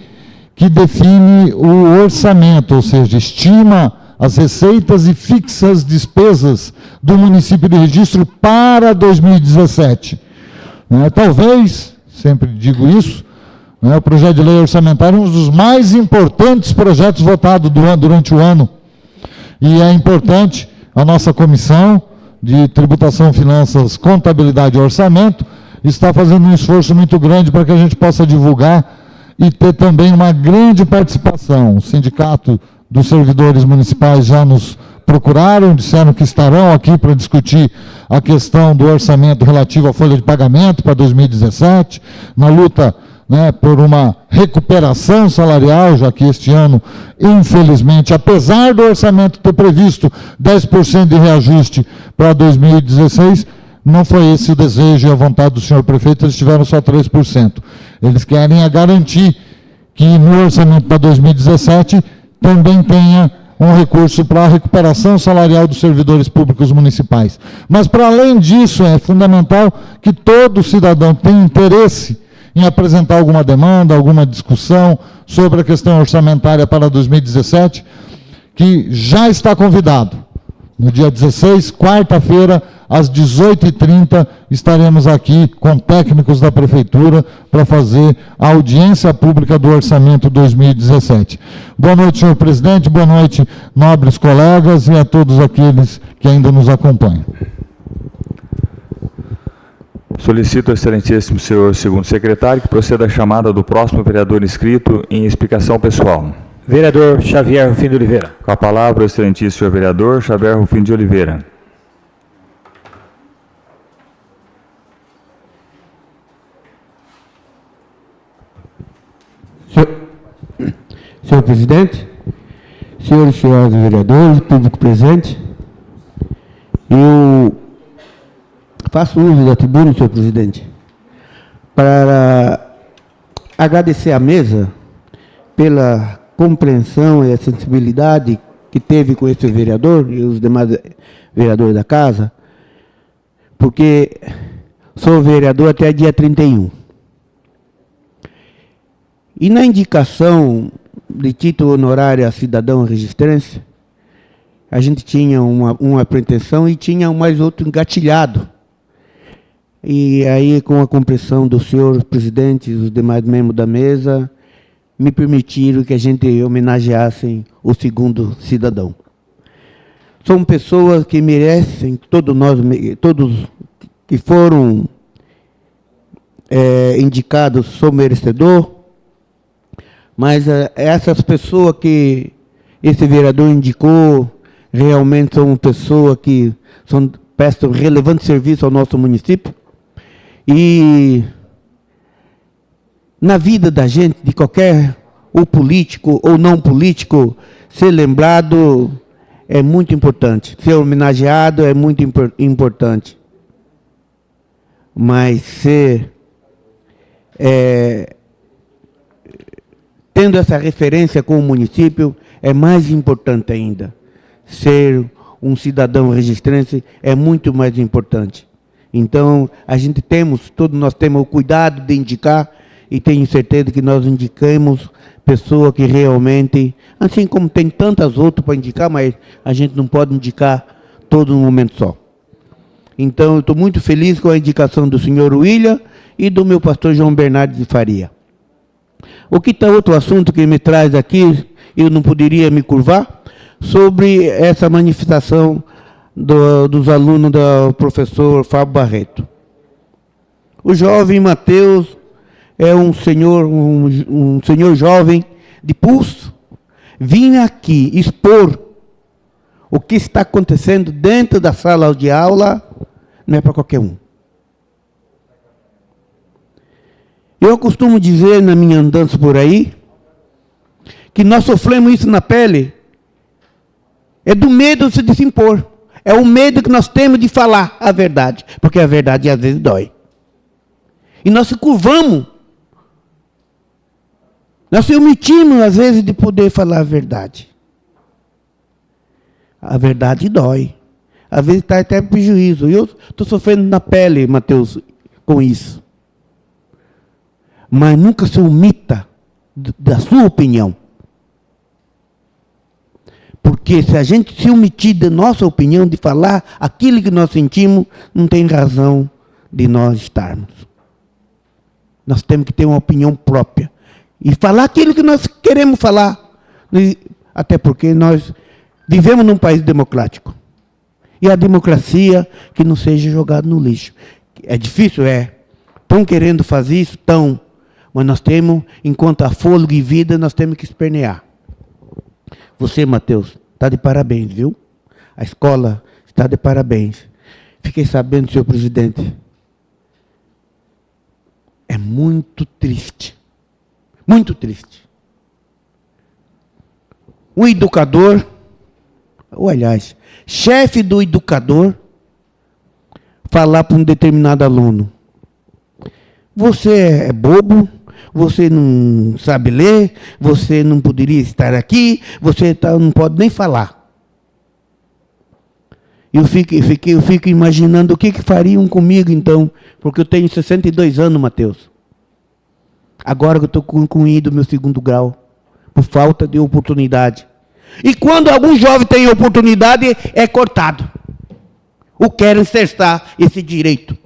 que define o orçamento, ou seja, estima as receitas e fixas despesas do município de Registro para 2017. Talvez, sempre digo isso, o projeto de lei orçamentária é um dos mais importantes projetos votados durante o ano. E é importante a nossa comissão de Tributação, Finanças, Contabilidade e Orçamento está fazendo um esforço muito grande para que a gente possa divulgar e ter também uma grande participação. O Sindicato dos Servidores Municipais já nos procuraram, disseram que estarão aqui para discutir a questão do orçamento relativo à folha de pagamento para 2017, na luta, né, por uma recuperação salarial, já que este ano, infelizmente, apesar do orçamento ter previsto 10% de reajuste para 2016, não foi esse o desejo e a vontade do senhor prefeito, eles tiveram só 3%. Eles querem garantir que no orçamento para 2017 também tenha um recurso para a recuperação salarial dos servidores públicos municipais. Mas, para além disso, é fundamental que todo cidadão tenha interesse em apresentar alguma demanda, alguma discussão sobre a questão orçamentária para 2017, que já está convidado. No dia 16, quarta-feira, às 18h30, estaremos aqui com técnicos da Prefeitura para fazer a audiência pública do Orçamento 2017. Boa noite, senhor presidente, boa noite, nobres colegas e a todos aqueles que ainda nos acompanham. Solicito ao excelentíssimo senhor segundo secretário que proceda à chamada do próximo vereador inscrito em explicação pessoal. Vereador Xavier Rufino de Oliveira. Com a palavra, o excelentíssimo senhor vereador Xavier Rufino de Oliveira. Senhor presidente, senhores e senhoras vereadores, público presente, eu faço uso da tribuna, senhor presidente, para agradecer à mesa pela compreensão e a sensibilidade que teve com esse vereador e os demais vereadores da casa, porque sou vereador até dia 31. E na indicação de título honorário a cidadão registrense, a gente tinha uma pretensão e tinha mais outro engatilhado. E aí, com a compreensão do senhor presidente e os demais membros da mesa, me permitiram que a gente homenageasse o segundo cidadão. São pessoas que merecem, todos que foram indicados, sou merecedor, mas essas pessoas que esse vereador indicou realmente são pessoas que prestam relevante serviço ao nosso município. E na vida da gente, de qualquer, ou político ou não político, ser lembrado é muito importante. Ser homenageado é muito importante. Mas tendo essa referência com o município, é mais importante ainda. Ser um cidadão registrense é muito mais importante. Então, todos nós temos o cuidado de indicar, e tenho certeza que nós indicamos pessoa que realmente, assim como tem tantas outras para indicar, mas a gente não pode indicar todo num momento só. Então, eu estou muito feliz com a indicação do senhor William e do meu pastor João Bernardo de Faria. O que está outro assunto que me traz aqui, eu não poderia me curvar, sobre essa manifestação dos alunos do professor Fábio Barreto. O jovem Mateus é um senhor jovem de pulso, vinha aqui expor o que está acontecendo dentro da sala de aula, não é para qualquer um. Eu costumo dizer na minha andança por aí, que nós sofremos isso na pele, é do medo de se impor. É o medo que nós temos de falar a verdade, porque a verdade às vezes dói. E nós se curvamos. Nós se omitimos às vezes de poder falar a verdade. A verdade dói. Às vezes está até prejuízo. E eu estou sofrendo na pele, Mateus, com isso. Mas nunca se omita da sua opinião. Porque se a gente se omitir da nossa opinião, de falar aquilo que nós sentimos, não tem razão de nós estarmos. Nós temos que ter uma opinião própria. E falar aquilo que nós queremos falar. Até porque nós vivemos num país democrático. E a democracia que não seja jogada no lixo. É difícil? É. Estão querendo fazer isso? Estão. Mas nós temos, enquanto há fôlego e vida, nós temos que espernear. Você, Mateus, está de parabéns, viu? A escola está de parabéns. Fiquei sabendo, senhor presidente. É muito triste. Muito triste. Um educador, ou aliás, chefe do educador, falar para um determinado aluno: você é bobo, você não sabe ler, você não poderia estar aqui, você não pode nem falar. Eu fico imaginando o que fariam comigo, então, porque eu tenho 62 anos, Mateus. Agora que eu estou concluindo meu 2º grau, por falta de oportunidade. E quando algum jovem tem oportunidade, é cortado. Ou querem cessar esse direito.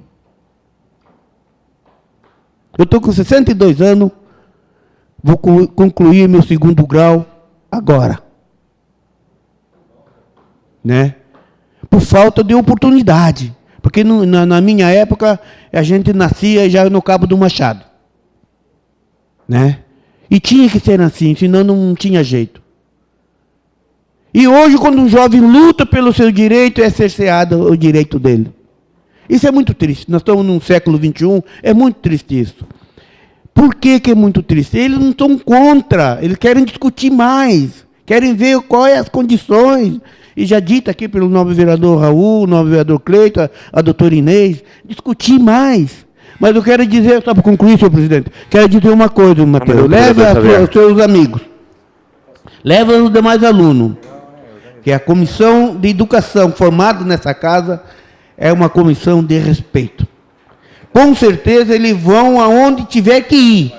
Eu estou com 62 anos, vou concluir meu 2º grau agora. Né? Por falta de oportunidade. Porque na minha época, a gente nascia já no Cabo do Machado. Né? E tinha que ser assim, senão não tinha jeito. E hoje, quando um jovem luta pelo seu direito, é cerceado o direito dele. Isso é muito triste. Nós estamos no século XXI, é muito triste isso. Por que é muito triste? Eles não estão contra, eles querem discutir mais, querem ver quais as condições. E já dito aqui pelo nobre vereador Raul, o nobre vereador Cleiton, a doutora Inês, discutir mais. Mas eu quero dizer, só para concluir, senhor presidente, quero dizer uma coisa, Mateus. Leve os seus amigos, leve os demais alunos, que a comissão de educação formada nessa casa é uma comissão de respeito. Com certeza eles vão aonde tiver que ir.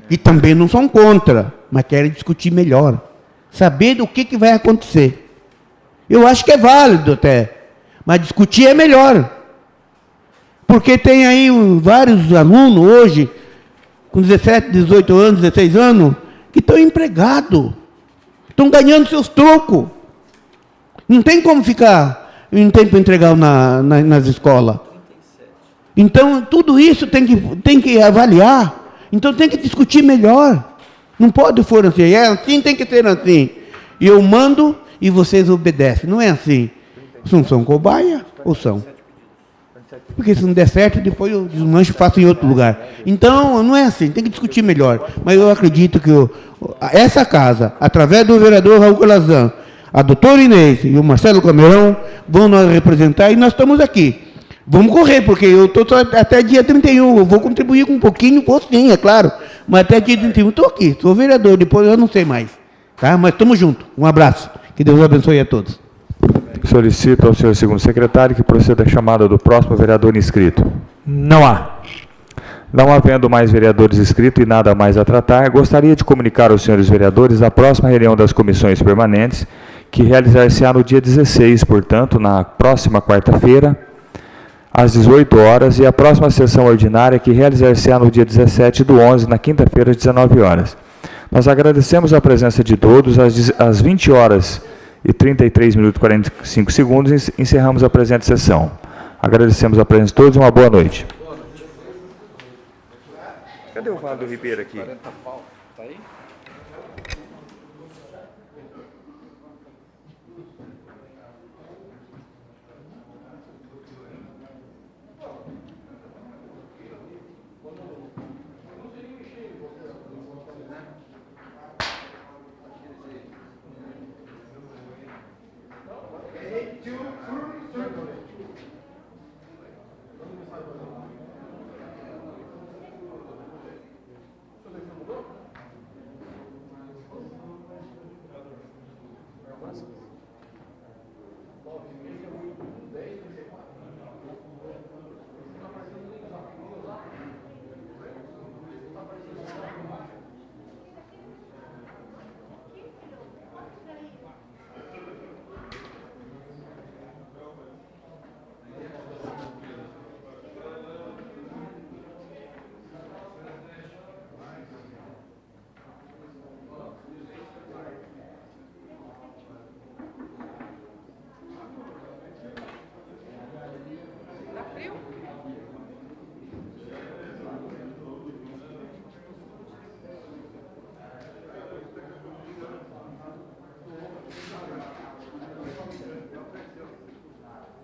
E também não são contra, mas querem discutir melhor. Saber do que vai acontecer. Eu acho que é válido até, mas discutir é melhor. Porque tem aí vários alunos hoje, com 17, 18 anos, 16 anos, que estão empregados. Estão ganhando seus trocos. Não tem como ficar em tempo integral nas escolas. Então, tudo isso tem que avaliar. Então, tem que discutir melhor. Não pode for assim. É assim, tem que ser assim. E eu mando e vocês obedecem. Não é assim. Não são cobaia ou são? Porque se não der certo, depois eu desmancho e faço em outro lugar. Então, não é assim. Tem que discutir melhor. Mas eu acredito que essa casa, através do vereador Raul Calazan, a doutora Inês e o Marcelo Camerão vão nos representar e nós estamos aqui. Vamos correr, porque eu estou até dia 31, eu vou contribuir com um pouquinho, sim, é claro, mas até dia 31 estou aqui, sou vereador, depois eu não sei mais, tá? Mas estamos juntos, um abraço, que Deus abençoe a todos. Solicito ao senhor segundo secretário que proceda a chamada do próximo vereador inscrito. Não há. Não havendo mais vereadores inscritos e nada mais a tratar, gostaria de comunicar aos senhores vereadores a próxima reunião das comissões permanentes, que realizar-se-á no dia 16, portanto, na próxima quarta-feira, às 18 horas, e a próxima sessão ordinária, que realizar-se-á no dia 17/11, na quinta-feira, às 19 horas. Nós agradecemos a presença de todos. Às 20 horas e 33 minutos e 45 segundos, encerramos a presente sessão. Agradecemos a presença de todos e uma boa noite. Boa noite. Cadê o Vado Ribeiro aqui? 40 pau, tá aí?